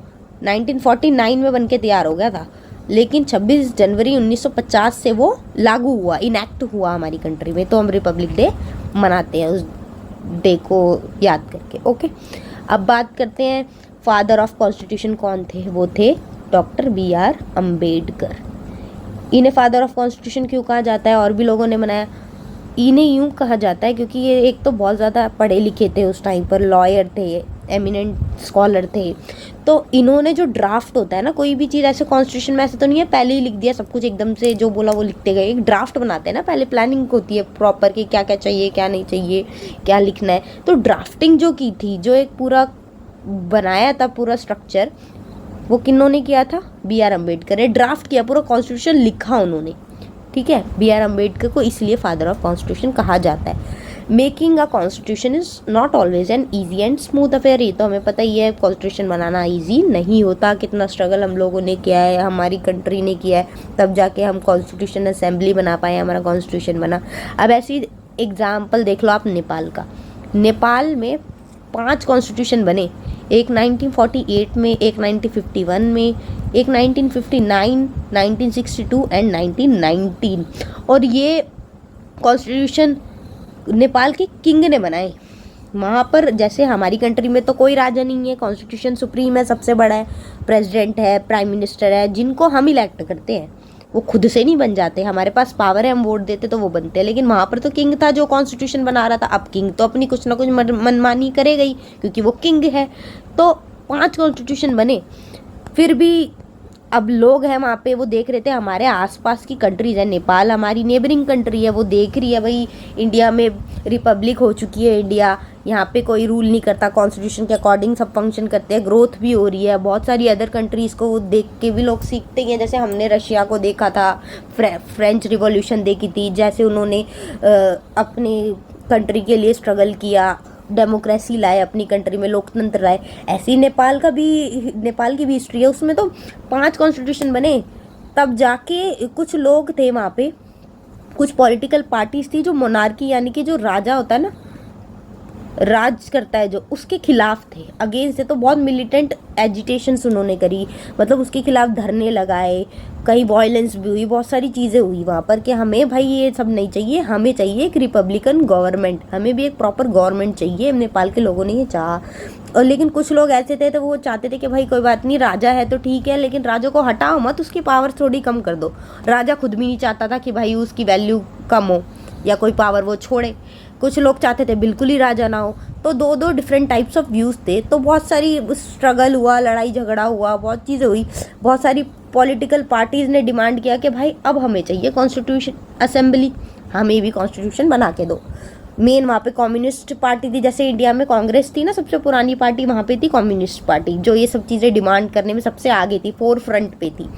1949 में बन के तैयार हो गया था, लेकिन 26 जनवरी 1950 से वो लागू हुआ, इनैक्ट हुआ हमारी कंट्री में, तो हम रिपब्लिक डे मनाते हैं उस डे को याद करके। ओके, अब बात करते हैं फादर ऑफ कॉन्स्टिट्यूशन कौन थे। वो थे डॉक्टर BR अम्बेडकर। इन्हें फादर ऑफ कॉन्स्टिट्यूशन क्यों कहा जाता है, और भी लोगों ने बनाया, इन्हें यूँ कहा जाता है क्योंकि ये एक तो बहुत ज़्यादा पढ़े लिखे थे, उस टाइम पर लॉयर थे, एमिनेंट स्कॉलर थे। तो इन्होंने जो ड्राफ्ट होता है ना, कोई भी चीज़ ऐसे कॉन्स्टिट्यूशन में ऐसे तो नहीं है पहले ही लिख दिया सब कुछ एकदम से, जो बोला वो लिखते गए। एक ड्राफ्ट बनाते हैं ना, पहले प्लानिंग होती है प्रॉपर कि क्या क्या चाहिए, क्या नहीं चाहिए, क्या लिखना है। तो ड्राफ्टिंग जो की थी, जो एक पूरा बनाया था पूरा स्ट्रक्चर, वो किन्होंने किया था, BR अम्बेडकर ने ड्राफ्ट किया, पूरा कॉन्स्टिट्यूशन लिखा उन्होंने। ठीक है, BR अम्बेडकर को इसलिए फादर ऑफ कॉन्स्टिट्यूशन कहा जाता है। Making a constitution is not always an easy and smooth affair. ये तो हमें पता ही है, कॉन्स्टिट्यूशन बनाना ईजी नहीं होता, कितना स्ट्रगल हम लोगों ने किया है, हमारी कंट्री ने किया है, तब जाके हम कॉन्स्टिट्यूशन असेंबली बना पाए, हमारा कॉन्स्टिट्यूशन बना। अब ऐसी एग्जाम्पल देख लो आप नेपाल का। नेपाल में 5 कॉन्स्टिट्यूशन बने, एक 1948 में, एक 1951 में, एक 1959, 1962 एंड 1919। और ये कॉन्स्टिट्यूशन नेपाल के किंग ने बनाए। वहाँ पर जैसे हमारी कंट्री में तो कोई राजा नहीं है, कॉन्स्टिट्यूशन सुप्रीम है, सबसे बड़ा है, प्रेसिडेंट है, प्राइम मिनिस्टर है, जिनको हम इलेक्ट करते हैं, वो खुद से नहीं बन जाते। हमारे पास पावर है, हम वोट देते तो वो बनते हैं, लेकिन वहाँ पर तो किंग था जो कॉन्स्टिट्यूशन बना रहा था। अब किंग तो अपनी कुछ ना कुछ मनमानी करेगा ही, क्योंकि वो किंग है। तो 5 कॉन्स्टिट्यूशन बने, फिर भी अब लोग हैं वहाँ पे, वो देख रहे थे, हमारे आसपास की कंट्रीज है, नेपाल हमारी नेबरिंग कंट्री है, वो देख रही है भाई इंडिया में रिपब्लिक हो चुकी है, इंडिया यहाँ पे कोई रूल नहीं करता, कॉन्स्टिट्यूशन के अकॉर्डिंग सब फंक्शन करते हैं, ग्रोथ भी हो रही है। बहुत सारी अदर कंट्रीज़ को देख के भी लोग सीखते हैं, जैसे हमने रशिया को देखा था, फ्रेंच रिवॉल्यूशन देखी थी, जैसे उन्होंने अपनी कंट्री के लिए स्ट्रगल किया, डेमोक्रेसी लाए अपनी कंट्री में, लोकतंत्र लाए। ऐसे ही नेपाल की भी हिस्ट्री है, उसमें तो 5 कॉन्स्टिट्यूशन बने। तब जाके कुछ लोग थे वहाँ पे, कुछ पॉलिटिकल पार्टीज थी जो मोनार्की यानी कि जो राजा होता है ना, राज करता है जो, उसके खिलाफ थे, अगेंस्ट थे। तो बहुत मिलिटेंट एजिटेशंस उन्होंने करी, मतलब उसके खिलाफ धरने लगाए, कहीं वायलेंस भी हुई, बहुत सारी चीज़ें हुई वहाँ पर कि हमें भाई ये सब नहीं चाहिए, हमें चाहिए एक रिपब्लिकन गवर्नमेंट, हमें भी एक प्रॉपर गवर्नमेंट चाहिए। नेपाल के लोगों ने ये चाहा। और लेकिन कुछ लोग ऐसे थे तो वो चाहते थे कि भाई कोई बात नहीं, राजा है तो ठीक है, लेकिन राजा को हटाओ मत, उसकी पावर थोड़ी कम कर दो। राजा खुद भी नहीं चाहता था कि भाई उसकी वैल्यू कम हो या कोई पावर वो छोड़े। कुछ लोग चाहते थे बिल्कुल ही राजा ना हो। तो दो डिफरेंट टाइप्स ऑफ व्यूज़ थे। तो बहुत सारी स्ट्रगल हुआ, लड़ाई झगड़ा हुआ, बहुत चीज़ें हुई। बहुत सारी पॉलिटिकल पार्टीज़ ने डिमांड किया कि भाई अब हमें चाहिए कॉन्स्टिट्यूशन असेंबली, हमें भी कॉन्स्टिट्यूशन बना के दो। मेन वहाँ पे कम्युनिस्ट पार्टी थी, जैसे इंडिया में कांग्रेस थी ना सबसे पुरानी पार्टी, वहाँ पे थी कम्युनिस्ट पार्टी, जो ये सब चीज़ें डिमांड करने में सबसे आगे थी, फोर फ्रंट पे थी।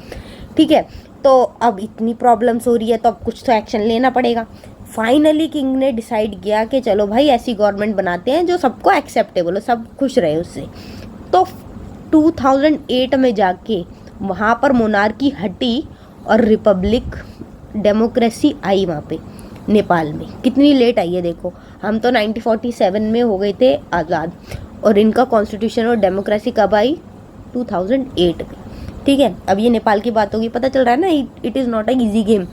ठीक है, तो अब इतनी प्रॉब्लम्स हो रही है तो अब कुछ तो एक्शन लेना पड़ेगा। फाइनली किंग ने डिसाइड किया कि चलो भाई ऐसी गवर्नमेंट बनाते हैं जो सबको एक्सेप्टेबल हो, सब खुश रहे उससे। तो 2008 में जाके वहाँ पर मोनार्की हटी और रिपब्लिक डेमोक्रेसी आई वहाँ पे नेपाल में। कितनी लेट आई है देखो, हम तो 1947 में हो गए थे आज़ाद, और इनका कॉन्स्टिट्यूशन और डेमोक्रेसी कब आई, 2008 में। ठीक है, अब ये नेपाल की बात होगी, पता चल रहा है ना, it is not a easy game.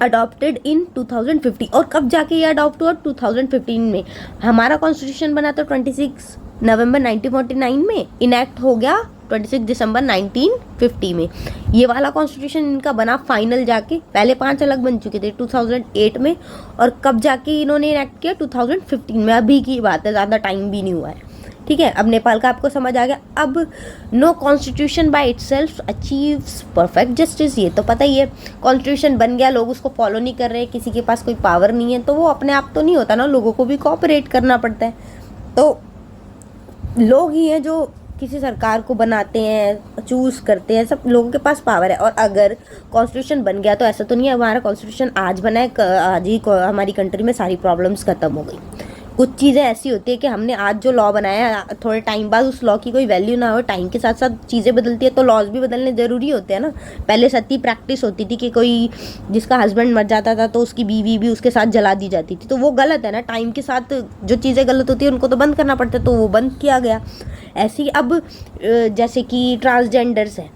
Adopted in 2015, और कब जाके ये अडॉप्ट हुआ, 2015 में। हमारा कॉन्स्टिट्यूशन बना था 26 नवंबर 1949 में, इनैक्ट हो गया 26 दिसंबर 1950 में। ये वाला कॉन्स्टिट्यूशन इनका बना फाइनल जाके, पहले 5 अलग बन चुके थे 2008 में, और कब जाके इन्होंने इनैक्ट किया 2015 में। अभी की बात है, ज़्यादा टाइम भी नहीं हुआ है। ठीक है, अब नेपाल का आपको समझ आ गया। अब no constitution by itself achieves perfect justice, ये तो पता ही है। कॉन्स्टिट्यूशन बन गया, लोग उसको फॉलो नहीं कर रहे, किसी के पास कोई पावर नहीं है, तो वो अपने आप तो नहीं होता ना, लोगों को भी कोऑपरेट करना पड़ता है। तो लोग ही हैं जो किसी सरकार को बनाते हैं, चूज करते हैं, सब लोगों के पास पावर है। और अगर कॉन्स्टिट्यूशन बन गया तो ऐसा तो नहीं है हमारा कॉन्स्टिट्यूशन आज बना है आज ही हमारी कंट्री में सारी प्रॉब्लम्स खत्म हो गई। कुछ चीज़ें ऐसी होती है कि हमने आज जो लॉ बनाया है, थोड़े टाइम बाद उस लॉ की कोई वैल्यू ना हो, टाइम के साथ साथ चीज़ें बदलती है, तो लॉज भी बदलने ज़रूरी होते हैं ना। पहले सती प्रैक्टिस होती थी कि कोई जिसका हस्बैंड मर जाता था तो उसकी बीवी भी उसके साथ जला दी जाती थी, तो वो गलत है ना। टाइम के साथ जो चीज़ें गलत होती है उनको तो बंद करना पड़ता है, तो वो बंद किया गया। ऐसे ही अब जैसे कि ट्रांसजेंडर्स हैं,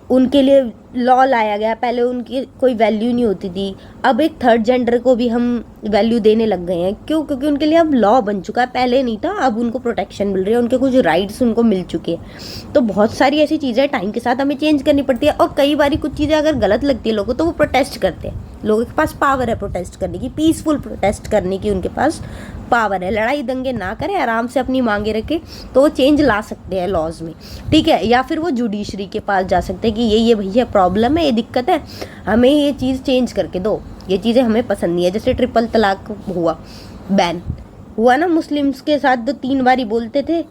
उनके लिए लॉ लाया गया। पहले उनकी कोई वैल्यू नहीं होती थी, अब एक थर्ड जेंडर को भी हम वैल्यू देने लग गए हैं। क्यों? क्योंकि उनके लिए अब लॉ बन चुका है, पहले नहीं था, अब उनको प्रोटेक्शन मिल रही है, उनके कुछ राइट्स उनको मिल चुके हैं। तो बहुत सारी ऐसी चीज़ें टाइम के साथ हमें चेंज करनी पड़ती है। और कई बार कुछ चीज़ें अगर गलत लगती है लोगों, तो वो प्रोटेस्ट करते हैं। लोगों के पास पावर है प्रोटेस्ट करने की, पीसफुल प्रोटेस्ट करने की उनके पास पावर है। लड़ाई दंगे ना करें, आराम से अपनी मांगे रखें, तो वो चेंज ला सकते हैं लॉज में, ठीक है। या फिर वो जुडिशरी के पास जा सकते हैं कि ये भैया प्रॉब्लम है, ये दिक्कत है, हमें ये चीज़ चेंज करके दो, ये चीज़ें हमें पसंद नहीं है। जैसे ट्रिपल तलाक हुआ, बैन हुआ ना, मुस्लिम्स के साथ 2-3 बार बोलते थे,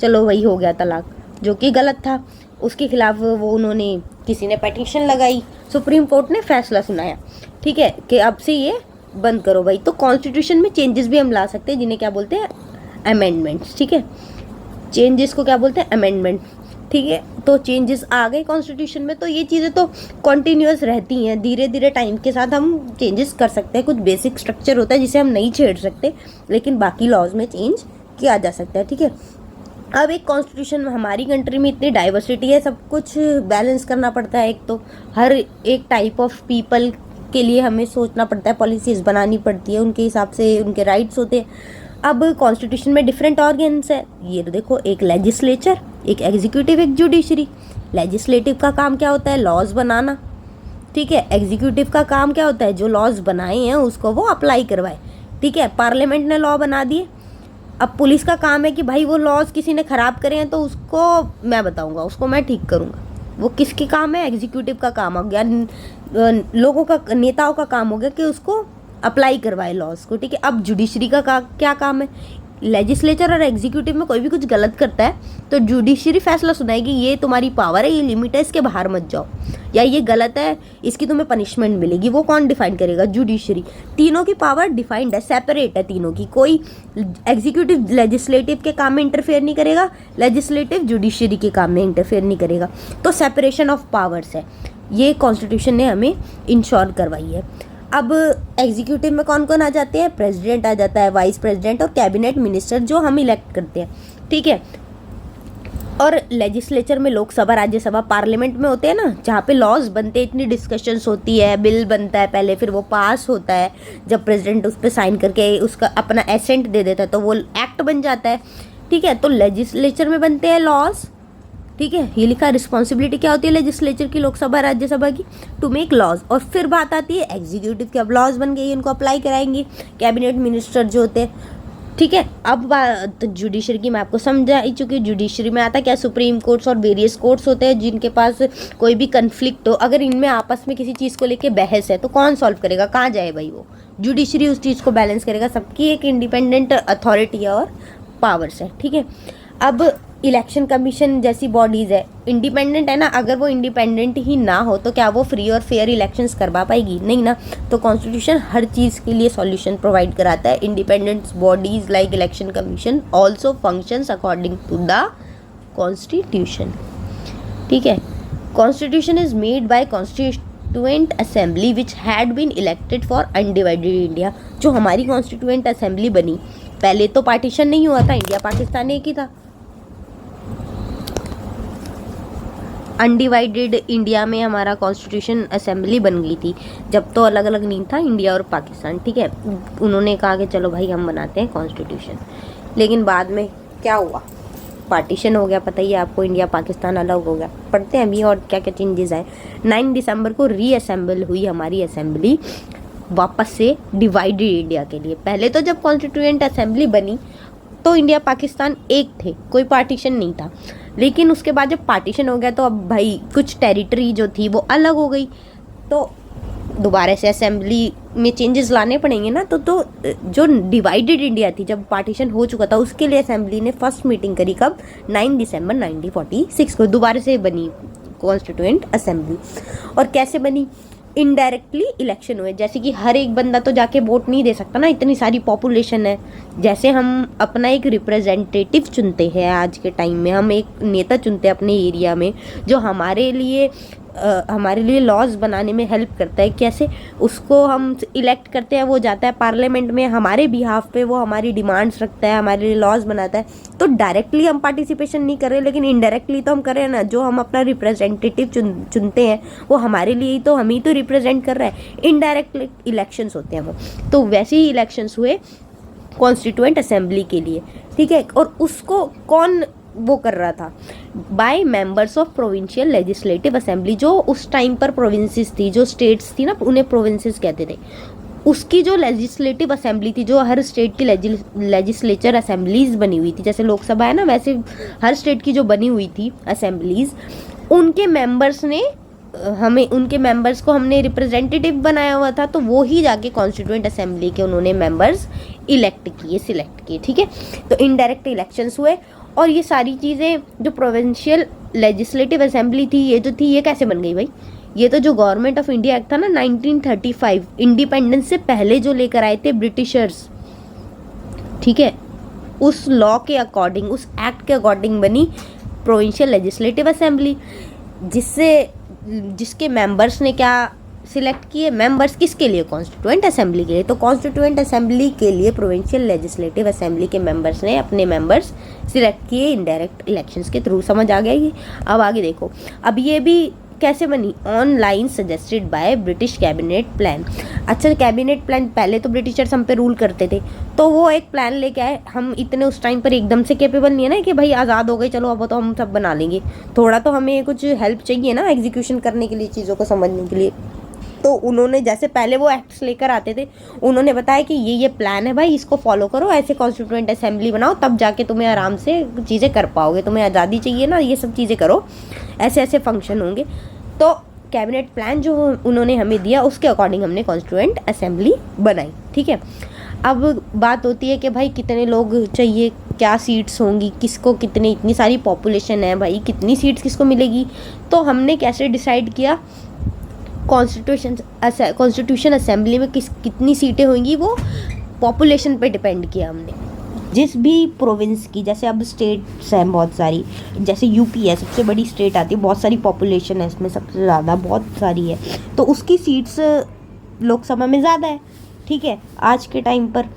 चलो वही हो गया तलाक, जो कि गलत था। उसके खिलाफ वो उन्होंने किसी ने पिटीशन लगाई, सुप्रीम कोर्ट ने फैसला सुनाया, ठीक है, कि अब से ये बंद करो भाई। तो कॉन्स्टिट्यूशन में चेंजेस भी हम ला सकते हैं, जिन्हें क्या बोलते हैं, अमेंडमेंट्स, ठीक है। चेंजेस को क्या बोलते हैं, अमेंडमेंट, ठीक है। तो चेंजेस आ गए कॉन्स्टिट्यूशन में, तो ये चीज़ें तो कॉन्टिन्यूअस रहती हैं, धीरे धीरे टाइम के साथ हम चेंजेस कर सकते हैं। कुछ बेसिक स्ट्रक्चर होता है जिसे हम नहीं छेड़ सकते, लेकिन बाकी लॉज में चेंज किया जा सकता है, ठीक है। अब एक कॉन्स्टिट्यूशन, हमारी कंट्री में इतनी डाइवर्सिटी है, सब कुछ बैलेंस करना पड़ता है। एक तो हर एक टाइप ऑफ पीपल के लिए हमें सोचना पड़ता है, पॉलिसीज़ बनानी पड़ती है, उनके हिसाब से उनके राइट्स होते हैं। अब कॉन्स्टिट्यूशन में डिफरेंट ऑर्गन्स है, ये देखो, एक लेजिस्लेचर, एक एग्जीक्यूटिव, एक जुडिशरी। लेजिस्लेटिव का काम क्या होता है, लॉज बनाना, ठीक है। एग्जीक्यूटिव का काम क्या होता है, जो लॉज बनाए हैं उसको वो अप्लाई करवाए, ठीक है। पार्लियामेंट ने लॉ बना दिए। अब पुलिस का काम है कि भाई वो लॉज किसी ने ख़राब करे हैं तो उसको मैं बताऊंगा, उसको मैं ठीक करूंगा। वो किसके काम है, एग्जीक्यूटिव का काम हो गया, लोगों का, नेताओं का काम हो गया कि उसको अप्लाई करवाए लॉज को, ठीक है। अब जुडिशरी का क्या काम है, लेजिस्लेचर और एग्जीक्यूटिव में कोई भी कुछ गलत करता है तो जुडिशरी फैसला सुनाएगी, ये तुम्हारी पावर है, ये लिमिट है, इसके बाहर मत जाओ, या ये गलत है, इसकी तुम्हें पनिशमेंट मिलेगी। वो कौन डिफाइन करेगा, जुडिशरी। तीनों की पावर डिफाइंड है, सेपरेट है तीनों की। कोई एग्जीक्यूटिव लेजिस्लेटिव के काम में इंटरफेयर नहीं करेगा, लेजिस्लेटिव जुडिशरी के काम में इंटरफेयर नहीं करेगा। तो सेपरेशन ऑफ पावर्स है, ये कॉन्स्टिट्यूशन ने हमें इंश्योर करवाई है। अब एग्जीक्यूटिव में कौन कौन आ जाते हैं, प्रेसिडेंट आ जाता है, वाइस प्रेसिडेंट और कैबिनेट मिनिस्टर, जो हम इलेक्ट करते हैं, ठीक है। और लेजिस्लेचर में लोकसभा, राज्यसभा, पार्लियामेंट में होते हैं ना, जहाँ पे लॉज बनते हैं, इतनी डिस्कशंस होती है, बिल बनता है पहले, फिर वो पास होता है, जब प्रेसिडेंट उस पर साइन करके उसका अपना एसेंट दे देता है तो वो एक्ट बन जाता है, ठीक है। तो लेजिस्लेचर में बनते हैं लॉज, ठीक है। ये लिखा, रिस्पॉन्सिबिलिटी क्या होती है लेजिस्लेचर की, लोकसभा राज्यसभा की, टू मेक लॉज। और फिर बात आती है एग्जीक्यूटिव की, अब लॉज बन गई, उनको अप्लाई कराएंगे कैबिनेट मिनिस्टर जो होते हैं, ठीक है। अब बात जुडिशरी की मैं आपको समझा चुकी हूँ। जुडिशरी में आता क्या, सुप्रीम कोर्ट्स और वेरियस कोर्ट्स होते हैं, जिनके पास कोई भी कन्फ्लिक्ट हो, अगर इनमें आपस में किसी चीज़ को लेके बहस है तो कौन सॉल्व करेगा, कहाँ जाए भाई, वो जुडिशरी उस चीज़ को बैलेंस करेगा। सबकी एक इंडिपेंडेंट अथॉरिटी है और पावर्स है, ठीक है। अब इलेक्शन कमीशन जैसी बॉडीज़ है, इंडिपेंडेंट है ना, अगर वो इंडिपेंडेंट ही ना हो तो क्या वो फ्री और फेयर इलेक्शंस करवा पाएगी, नहीं ना। तो कॉन्स्टिट्यूशन हर चीज़ के लिए सॉल्यूशन प्रोवाइड कराता है। Independent bodies like election commission also functions according to the constitution, ठीक है। Constitution is made by constituent assembly which had been elected for undivided India. जो हमारी कॉन्स्टिट्यूएंट असेंबली बनी, पहले तो पार्टीशन नहीं हुआ था, इंडिया पाकिस्तान एक ही था, अनडिवाइडेड इंडिया में हमारा कॉन्स्टिट्यूशन असेंबली बन गई थी, जब तो अलग अलग नहीं था इंडिया और पाकिस्तान, ठीक है। उन्होंने कहा कि चलो भाई हम बनाते हैं कॉन्स्टिट्यूशन, लेकिन बाद में क्या हुआ, पार्टीशन हो गया, पता ही है आपको, इंडिया पाकिस्तान अलग हो गया। पढ़ते हैं अभी और क्या क्या चेंजेस आए। 9 दिसंबर को रीअसेंबल हुई हमारी असेंबली वापस से डिवाइडेड इंडिया के लिए। पहले तो जब कॉन्स्टिट्यूएंट असेंबली बनी तो इंडिया पाकिस्तान एक थे, कोई पार्टीशन नहीं था। लेकिन उसके बाद जब पार्टीशन हो गया तो अब भाई कुछ टेरिटरी जो थी वो अलग हो गई, तो दोबारा से असेंबली में चेंजेस लाने पड़ेंगे ना। तो जो डिवाइडेड इंडिया थी, जब पार्टीशन हो चुका था, उसके लिए असेंबली ने फर्स्ट मीटिंग करी कब, 9 दिसंबर 1946 को दोबारा से बनी कॉन्स्टिट्यूएंट असेंबली। और कैसे बनी, इनडायरेक्टली इलेक्शन हुए। जैसे कि हर एक बंदा तो जाके वोट नहीं दे सकता ना, इतनी सारी पॉपुलेशन है। जैसे हम अपना एक रिप्रेजेंटेटिव चुनते हैं, आज के टाइम में हम एक नेता चुनते हैं अपने एरिया में, जो हमारे लिए लॉज बनाने में हेल्प करता है। कैसे, उसको हम इलेक्ट करते हैं, वो जाता है पार्लियामेंट में हमारे बिहाफ पे, वो हमारी डिमांड्स रखता है, हमारे लिए लॉज बनाता है। तो डायरेक्टली हम पार्टिसिपेशन नहीं कर रहे, लेकिन इनडायरेक्टली तो हम कर रहे हैं ना। जो हम अपना रिप्रेजेंटेटिव चुनते हैं वो हमारे लिए ही तो, हम ही तो रिप्रेजेंट कर रहे हैं। इनडायरेक्ट इलेक्शंस होते हैं वो। तो वैसे ही इलेक्शंस हुए कॉन्स्टिट्यूएंट असेंबली के लिए, ठीक है। और उसको कौन वो कर रहा था, by members of provincial legislative assembly. जो उस टाइम पर प्रोविंसेस थी, जो स्टेट्स थी ना, उन्हें प्रोविंसेस कहते थे। उसकी जो लेजिस्लेटिव असेंबली थी, जो हर स्टेट की लेजिस्लेचर असेंबलीज बनी हुई थी, जैसे लोकसभा है ना, वैसे हर स्टेट की जो बनी हुई थी असेंबलीज, उनके मेंबर्स ने उनके मेंबर्स को हमने रिप्रेजेंटेटिव बनाया हुआ था। तो वो ही जाके कॉन्स्टिट्यूएंट असेंबली के उन्होंने मेंबर्स इलेक्ट किए, सिलेक्ट किए, ठीक है। तो इनडायरेक्ट इलेक्शंस हुए। और ये सारी चीज़ें जो प्रोविंशियल लेजिस्लेटिव असेंबली थी, ये जो थी, ये कैसे बन गई भाई, ये तो जो गवर्नमेंट ऑफ इंडिया एक्ट था ना 1935, इंडिपेंडेंस से पहले जो लेकर आए थे ब्रिटिशर्स, ठीक है, उस लॉ के अकॉर्डिंग, उस एक्ट के अकॉर्डिंग बनी प्रोविंशियल लेजिस्लेटिव असेंबली। जिसके मेंबर्स ने क्या सिलेक्ट किए, मेंबर्स किसके लिए, कॉन्स्टिट्यूएंट असेंबली के लिए। तो कॉन्स्टिट्यूएंट असेंबली के लिए प्रोविंशियल लेजिस्लेटिव असेंबली के मेंबर्स ने अपने मेंबर्स सिलेक्ट किए इनडायरेक्ट इलेक्शंस के थ्रू। समझ आ गया ये। अब आगे देखो, अब ये भी कैसे बनी, online suggested by British cabinet plan. अच्छा, कैबिनेट प्लान, पहले तो ब्रिटिशर्स हम पे रूल करते थे, तो वो एक प्लान लेके आए। हम इतने उस टाइम पर एकदम से कैपेबल नहीं है ना कि भाई आज़ाद हो गए चलो अब तो हम सब बना लेंगे। थोड़ा तो हमें कुछ हेल्प चाहिए ना एग्जीक्यूशन करने के लिए, चीज़ों को समझने के लिए। तो उन्होंने, जैसे पहले वो एक्ट्स लेकर आते थे, उन्होंने बताया कि ये प्लान है भाई, इसको फॉलो करो, ऐसे कॉन्स्टिट्यूएंट असेंबली बनाओ, तब जाके तुम्हें आराम से चीज़ें कर पाओगे। तुम्हें आज़ादी चाहिए ना, ये सब चीज़ें करो, ऐसे ऐसे फंक्शन होंगे। तो कैबिनेट प्लान जो उन्होंने हमें दिया, उसके अकॉर्डिंग हमने कॉन्स्टिट्यूएंट असेंबली बनाई, ठीक है। अब बात होती है कि भाई कितने लोग चाहिए, क्या सीट्स होंगी, किसको कितने, इतनी सारी पॉपुलेशन है भाई, कितनी सीट्स किसको मिलेगी। तो हमने कैसे डिसाइड किया, कॉन्स्टिट्यूशन असेंबली में कितनी सीटें होंगी, वो पॉपुलेशन पे डिपेंड किया हमने। जिस भी प्रोविंस की, जैसे अब स्टेट्स हैं बहुत सारी, जैसे यूपी है, सबसे बड़ी स्टेट आती है, बहुत सारी पॉपुलेशन है इसमें, सबसे ज़्यादा बहुत सारी है, तो उसकी सीट्स लोकसभा में ज़्यादा है, ठीक है, आज के टाइम पर।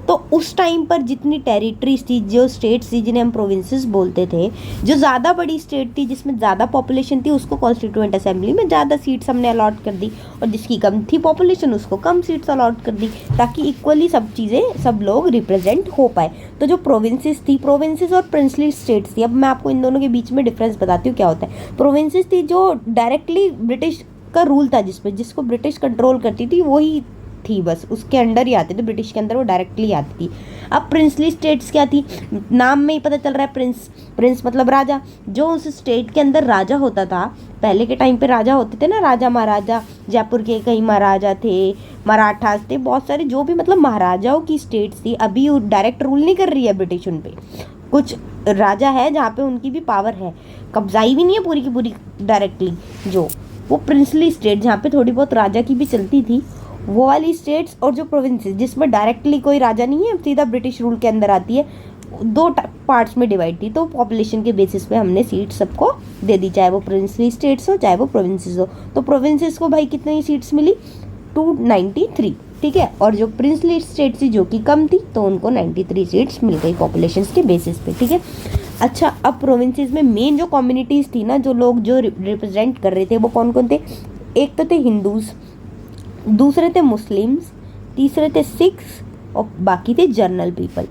तो उस टाइम पर जितनी टेरिटरीज थी, जो स्टेट्स थी, जिन्हें हम प्रोविंसेस बोलते थे, जो ज़्यादा बड़ी स्टेट थी, जिसमें ज़्यादा पॉपुलेशन थी, उसको कॉन्स्टिट्यूएंट असेंबली में ज़्यादा सीट्स हमने अलॉट कर दी, और जिसकी कम थी पॉपुलेशन, उसको कम सीट्स अलॉट कर दी, ताकि इक्वली सब चीज़ें, सब लोग रिप्रेजेंट हो पाए। तो जो प्रोविंसेस थी, प्रोविंसेस और प्रिंसली स्टेट्स थी, अब मैं आपको इन दोनों के बीच में डिफरेंस बताती हूँ क्या होता है। प्रोविंसेस थी जो डायरेक्टली ब्रिटिश का रूल था, जिसको ब्रिटिश कंट्रोल करती थी, वही थी, बस उसके अंडर ही आती थी, ब्रिटिश के अंदर वो डायरेक्टली आती थी। अब प्रिंसली स्टेट्स क्या थी, नाम में ही पता चल रहा है, प्रिंस मतलब राजा। जो उस स्टेट के अंदर राजा होता था, पहले के टाइम पे राजा होते थे ना, राजा महाराजा, जयपुर के कई महाराजा थे, मराठास थे, बहुत सारे, जो भी मतलब महाराजाओं की स्टेट्स थी। अभी वो डायरेक्ट रूल नहीं कर रही है ब्रिटिश उन पे, कुछ राजा है जहाँ पे उनकी भी पावर है, कब्जाई भी नहीं है पूरी की पूरी डायरेक्टली। जो वो प्रिंसली स्टेट जहाँ पे थोड़ी बहुत राजा की भी चलती थी, वो वाली स्टेट्स, और जो प्रोविंसेस जिसमें डायरेक्टली कोई राजा नहीं है, सीधा ब्रिटिश रूल के अंदर आती है, दो पार्ट्स में डिवाइड थी। तो पॉपुलेशन के बेसिस पे हमने सीट सबको दे दी, चाहे वो प्रिंसली स्टेट्स हो, चाहे वो प्रोविंसेस हो। तो प्रोविंसेस को भाई कितनी सीट्स मिली, 293, ठीक है। और जो प्रिंसली स्टेट्स थी, जो कि कम थी, तो उनको 93 सीट्स मिल गई पॉपुलेशन के बेसिस पे, ठीक है। अच्छा, अब प्रोविंसेस में मेन जो कम्युनिटीज़ थी ना, जो लोग जो रिप्रेजेंट कर रहे थे, वो कौन कौन थे। एक तो थे हिंदूज़, दूसरे थे मुस्लिम्स, तीसरे थे सिख्स, और बाकी थे जनरल पीपल।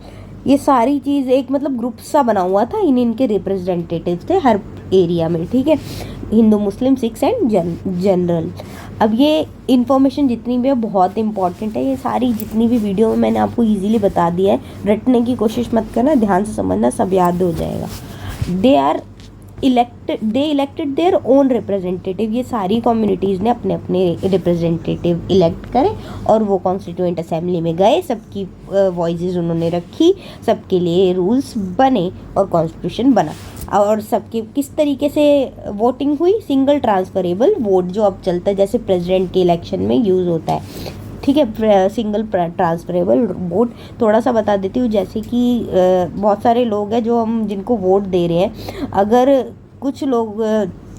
ये सारी चीज़ एक मतलब ग्रुप सा बना हुआ था, इनके रिप्रेजेंटेटिव थे हर एरिया में, ठीक है, हिंदू, मुस्लिम, सिख्स एंड जनरल। अब ये इन्फॉर्मेशन जितनी भी है बहुत इंपॉर्टेंट है, ये सारी जितनी भी वीडियो में मैंने आपको इजीली बता दिया है, रटने की कोशिश मत करना, ध्यान से समझना, सब याद हो जाएगा। दे इलेक्टेड देयर ओन रिप्रेजेंटेटिव, ये सारी कम्युनिटीज़ ने अपने अपने रिप्रेजेंटेटिव इलेक्ट करे और वो कॉन्स्टिट्यूएंट असेंबली में गए, सबकी वॉइसेस उन्होंने रखी, सबके लिए रूल्स बने और कॉन्स्टिट्यूशन बना। और सबके किस तरीके से वोटिंग हुई, सिंगल ट्रांसफरेबल वोट जो अब चलता है जैसे प्रेसिडेंट के इलेक्शन में यूज़ होता है, ठीक है, सिंगल ट्रांसफरेबल वोट। थोड़ा सा बता देती हूँ, जैसे कि बहुत सारे लोग हैं जो हम जिनको वोट दे रहे हैं, अगर कुछ लोग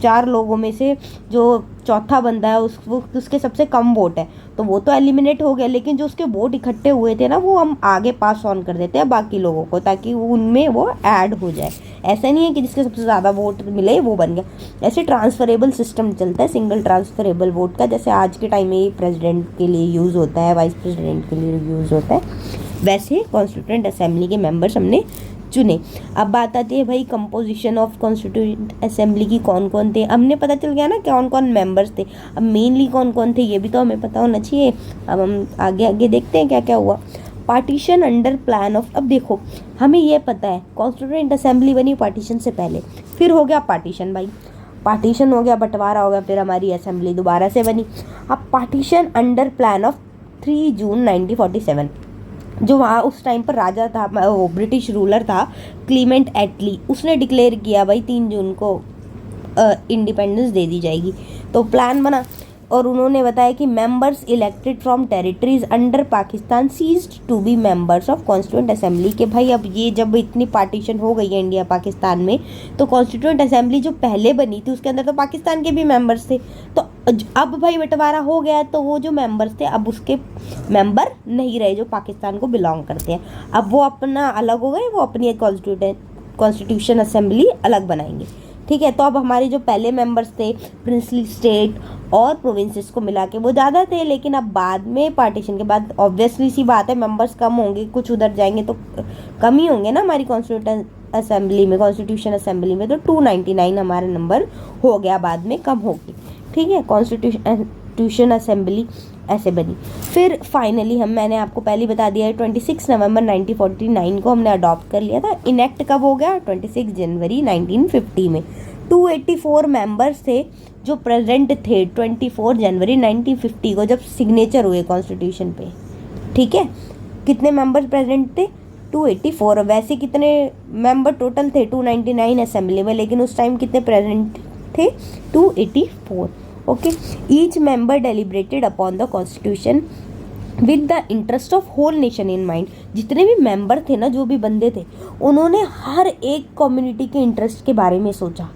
4 लोगों में से जो चौथा बंदा है उसके सबसे कम वोट है तो वो तो एलिमिनेट हो गया, लेकिन जो उसके वोट इकट्ठे हुए थे ना वो हम आगे पास ऑन कर देते हैं बाकी लोगों को, ताकि उनमें वो ऐड हो जाए। ऐसा नहीं है कि जिसके सबसे ज़्यादा वोट मिले वो बन गया। ऐसे ट्रांसफरेबल सिस्टम चलता है सिंगल ट्रांसफरेबल वोट का, जैसे आज के टाइम में प्रेसिडेंट के लिए यूज़ होता है, वाइस प्रेसिडेंट के लिए यूज़ होता है, वैसे कॉन्स्टिट्यूएंट असेंबली के मेंबर्स हमने चुने। अब बात आती है भाई कंपोजिशन ऑफ कॉन्स्टिट्यूएंट असेंबली की, कौन कौन थे, हमने पता चल गया ना कौन कौन मेंबर्स थे। अब मेनली कौन कौन थे ये भी तो हमें पता होना चाहिए। अब हम आगे आगे देखते हैं क्या क्या हुआ। पार्टीशन अंडर प्लान ऑफ, अब देखो हमें ये पता है कॉन्स्टिट्यूएंट असेंबली बनी पार्टीशन से पहले, फिर हो गया पार्टीशन भाई, पार्टीशन हो गया, बंटवारा हो गया, फिर हमारी असेंबली दोबारा से बनी। अब पार्टीशन अंडर प्लान ऑफ 3 जून 1947, जो वहाँ उस टाइम पर राजा था, वो ब्रिटिश रूलर था क्लीमेंट एटली, उसने डिक्लेयर किया भाई 3 जून को इंडिपेंडेंस दे दी जाएगी। तो प्लान बना और उन्होंने बताया कि members elected from territories under Pakistan ceased to be members of constituent assembly, के भाई अब ये जब इतनी पार्टीशन हो गई है इंडिया पाकिस्तान में, तो कॉन्स्टिट्यूएंट असेंबली जो पहले बनी थी उसके अंदर तो पाकिस्तान के भी मेंबर्स थे, तो अब भाई बंटवारा हो गया तो वो जो मेंबर्स थे अब उसके मेंबर नहीं रहे जो पाकिस्तान को बिलोंग करते हैं, अब वो अपना अलग हो गए, वो अपनी कॉन्स्टिट्यूशन असेंबली अलग बनाएंगे, ठीक है। तो अब हमारे जो पहले मेंबर्स थे प्रिंसली स्टेट और प्रोविंसेस को मिला के वो ज़्यादा थे, लेकिन अब बाद में पार्टीशन के बाद ऑब्वियसली सी बात है मेंबर्स कम होंगे, कुछ उधर जाएंगे तो कम ही होंगे ना हमारी कॉन्स्टिट्यूशन असेंबली में, तो 299 हमारा नंबर हो गया, बाद में कम होगी, ठीक है। कॉन्स्टिट्यूशन असेंबली ऐसे बनी। फिर फाइनली मैंने आपको पहले बता दिया है 26 नवंबर 1949 को हमने अडॉप्ट कर लिया था। इनेक्ट कब हो गया? 26 जनवरी 1950 में। 284 मेंबर्स थे जो प्रेजेंट थे 24 जनवरी 1950 को, जब सिग्नेचर हुए कॉन्स्टिट्यूशन पे, ठीक है। कितने मेंबर्स प्रेजेंट थे? 284। वैसे कितने मेंबर टोटल थे? 299 असेंबली में, लेकिन उस टाइम कितने प्रेजेंट थे? 284। Okay. Each member deliberated upon the constitution with the interest of whole nation in mind. जितने भी मेंबर थे ना, जो भी बंदे थे, उन्होंने हर एक कम्युनिटी के इंटरेस्ट के बारे में सोचा,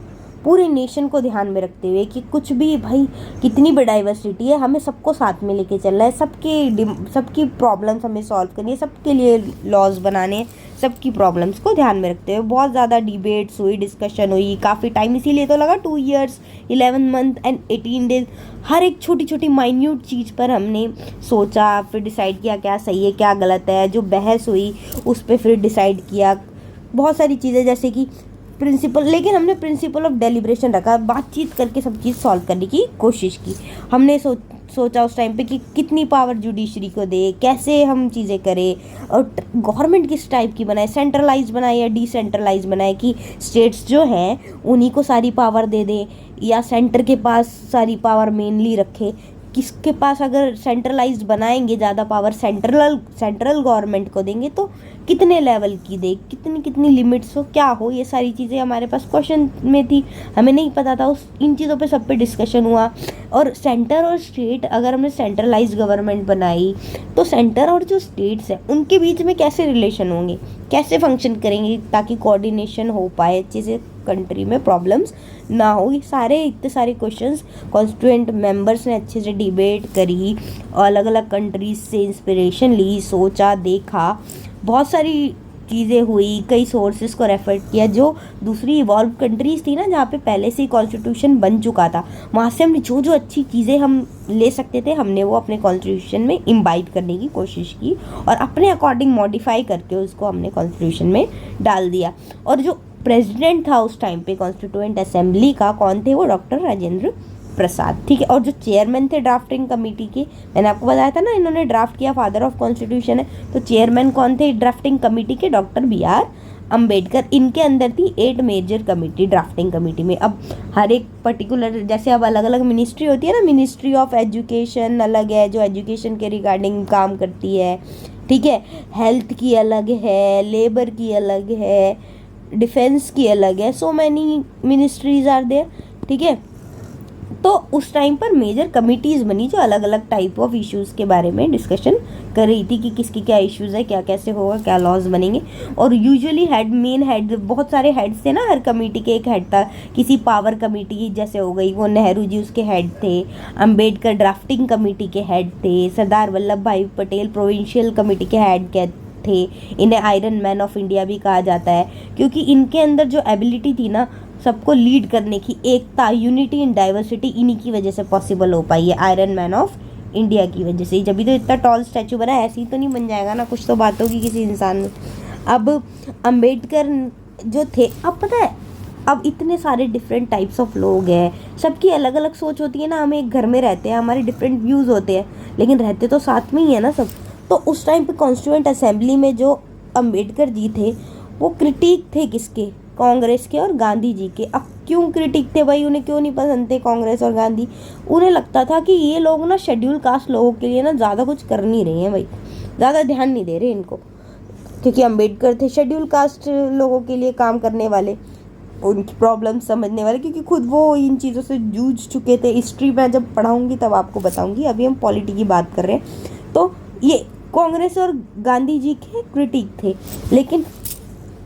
पूरे नेशन को ध्यान में रखते हुए कि कुछ भी भाई कितनी भी डाइवर्सिटी है, हमें सबको साथ में लेके चलना है, सबकी प्रॉब्लम्स हमें सॉल्व करनी है, सबके लिए लॉज बनाने हैं, सबकी प्रॉब्लम्स को ध्यान में रखते हुए। बहुत ज़्यादा डिबेट्स हुई, डिस्कशन हुई, काफ़ी टाइम इसीलिए तो लगा 2 years 11 month एंड 18 days। हर एक छोटी छोटी माइन्यूट चीज़ पर हमने सोचा, फिर डिसाइड किया क्या सही है क्या गलत है। जो बहस हुई उस पर फिर डिसाइड किया बहुत सारी चीज़ें, जैसे कि प्रिंसिपल, लेकिन हमने प्रिंसिपल ऑफ डेलिब्रेशन रखा, बातचीत करके सब चीज़ सॉल्व करने की कोशिश की। हमने सोचा उस टाइम पे कि कितनी पावर जुडिशरी को दे, कैसे हम चीज़ें करें, और गवर्नमेंट किस टाइप की बनाए, सेंट्रलाइज बनाए या डिसेंट्रलाइज बनाए, कि स्टेट्स जो हैं उन्हीं को सारी पावर दे दें या सेंटर के पास सारी पावर मेनली रखे। किसके पास अगर सेंट्रलाइज बनाएंगे ज़्यादा पावर सेंट्रल गवर्नमेंट को देंगे तो कितने लेवल की दे, कितनी लिमिट्स हो, क्या हो, ये सारी चीज़ें हमारे पास क्वेश्चन में थी, हमें नहीं पता था। इन चीज़ों पे सब पे डिस्कशन हुआ। और सेंटर और स्टेट, अगर हमने सेंट्रलाइज गवर्नमेंट बनाई तो सेंटर और जो स्टेट्स हैं उनके बीच में कैसे रिलेशन होंगे, कैसे फंक्शन करेंगे ताकि कोऑर्डिनेशन हो पाए अच्छे से, कंट्री में प्रॉब्लम्स ना हो। ये सारे इतने सारे क्वेश्चंस कॉन्स्टिट्यूएंट मेंबर्स ने अच्छे से डिबेट करी, अलग अलग कंट्रीज से इंस्पिरेशन ली, सोचा, देखा, बहुत सारी चीज़ें हुई, कई सोर्सेज को रेफर किया। जो दूसरी इवॉल्व कंट्रीज़ थी ना, जहाँ पे पहले से ही कॉन्स्टिट्यूशन बन चुका था, वहाँ से हमने जो अच्छी चीज़ें हम ले सकते थे, हमने वो अपने कॉन्स्टिट्यूशन में इम्बाइब करने की कोशिश की और अपने अकॉर्डिंग मॉडिफाई करके उसको हमने कॉन्स्टिट्यूशन में डाल दिया। और जो प्रेसिडेंट था उस टाइम पे कॉन्स्टिट्यूएंट असेंबली का, कौन थे वो? डॉक्टर राजेंद्र प्रसाद, ठीक है। और जो चेयरमैन थे ड्राफ्टिंग कमेटी के, मैंने आपको बताया था ना इन्होंने ड्राफ्ट किया, फादर ऑफ कॉन्स्टिट्यूशन है, तो चेयरमैन कौन थे ड्राफ्टिंग कमेटी के? Doctor BR Ambedkar. इनके अंदर थी 8 मेजर कमेटी ड्राफ्टिंग कमेटी में। अब हर एक पर्टिकुलर, जैसे अब अलग अलग मिनिस्ट्री होती है ना, मिनिस्ट्री ऑफ एजुकेशन अलग है जो एजुकेशन के रिगार्डिंग काम करती है, ठीक है, हेल्थ की अलग है, लेबर की अलग है, डिफेंस की अलग है, so many ministries are there, ठीक है। तो उस टाइम पर मेजर कमिटीज़ बनी जो अलग अलग टाइप ऑफ इश्यूज़ के बारे में डिस्कशन कर रही थी कि किसकी क्या इश्यूज़ है, क्या कैसे होगा, क्या लॉज बनेंगे। और यूजुअली मेन हेड, बहुत सारे हेड्स थे ना, हर कमेटी के एक हेड था। किसी पावर कमेटी जैसे हो गई, वो नेहरू जी उसके हेड थे, अंबेडकर ड्राफ्टिंग कमेटी के हेड थे, सरदार वल्लभ भाई पटेल प्रोविंशियल कमेटी के हेड के थे। इन्हें आयरन मैन ऑफ इंडिया भी कहा जाता है, क्योंकि इनके अंदर जो एबिलिटी थी ना सबको लीड करने की, एकता, यूनिटी इन डाइवर्सिटी, इन्हीं की वजह से पॉसिबल हो पाई है, आयरन मैन ऑफ इंडिया की वजह से। जब भी तो इतना टॉल स्टैचू बना, ऐसे ही तो नहीं बन जाएगा ना, कुछ तो बात होगी किसी इंसान में। अब अंबेडकर जो थे, अब पता है, अब इतने सारे डिफरेंट टाइप्स ऑफ लोग हैं, सबकी अलग अलग सोच होती है ना। हम एक घर में रहते हैं, हमारे डिफरेंट व्यूज़ होते हैं, लेकिन रहते तो साथ में ही है ना सब। तो उस टाइम पे कॉन्स्टिट्यूएंट असेंबली में जो अंबेडकर जी थे, वो क्रिटिक थे किसके? कांग्रेस के और गांधी जी के। अब क्यों क्रिटिक थे भाई? उन्हें क्यों नहीं पसंद थे कांग्रेस और गांधी? उन्हें लगता था कि ये लोग ना शेड्यूल कास्ट लोगों के लिए ना ज़्यादा कुछ कर नहीं रहे हैं भाई, ज़्यादा ध्यान नहीं दे रहे इनको, क्योंकि अंबेडकर थे शेड्यूल कास्ट लोगों के लिए काम करने वाले, उनकी प्रॉब्लम समझने वाले, क्योंकि खुद वो इन चीज़ों से जूझ चुके थे। हिस्ट्री में जब पढ़ाऊँगी तब आपको बताऊँगी, अभी हम पॉलिटी की बात कर रहे हैं। तो ये कांग्रेस और गांधी जी के क्रिटिक थे, लेकिन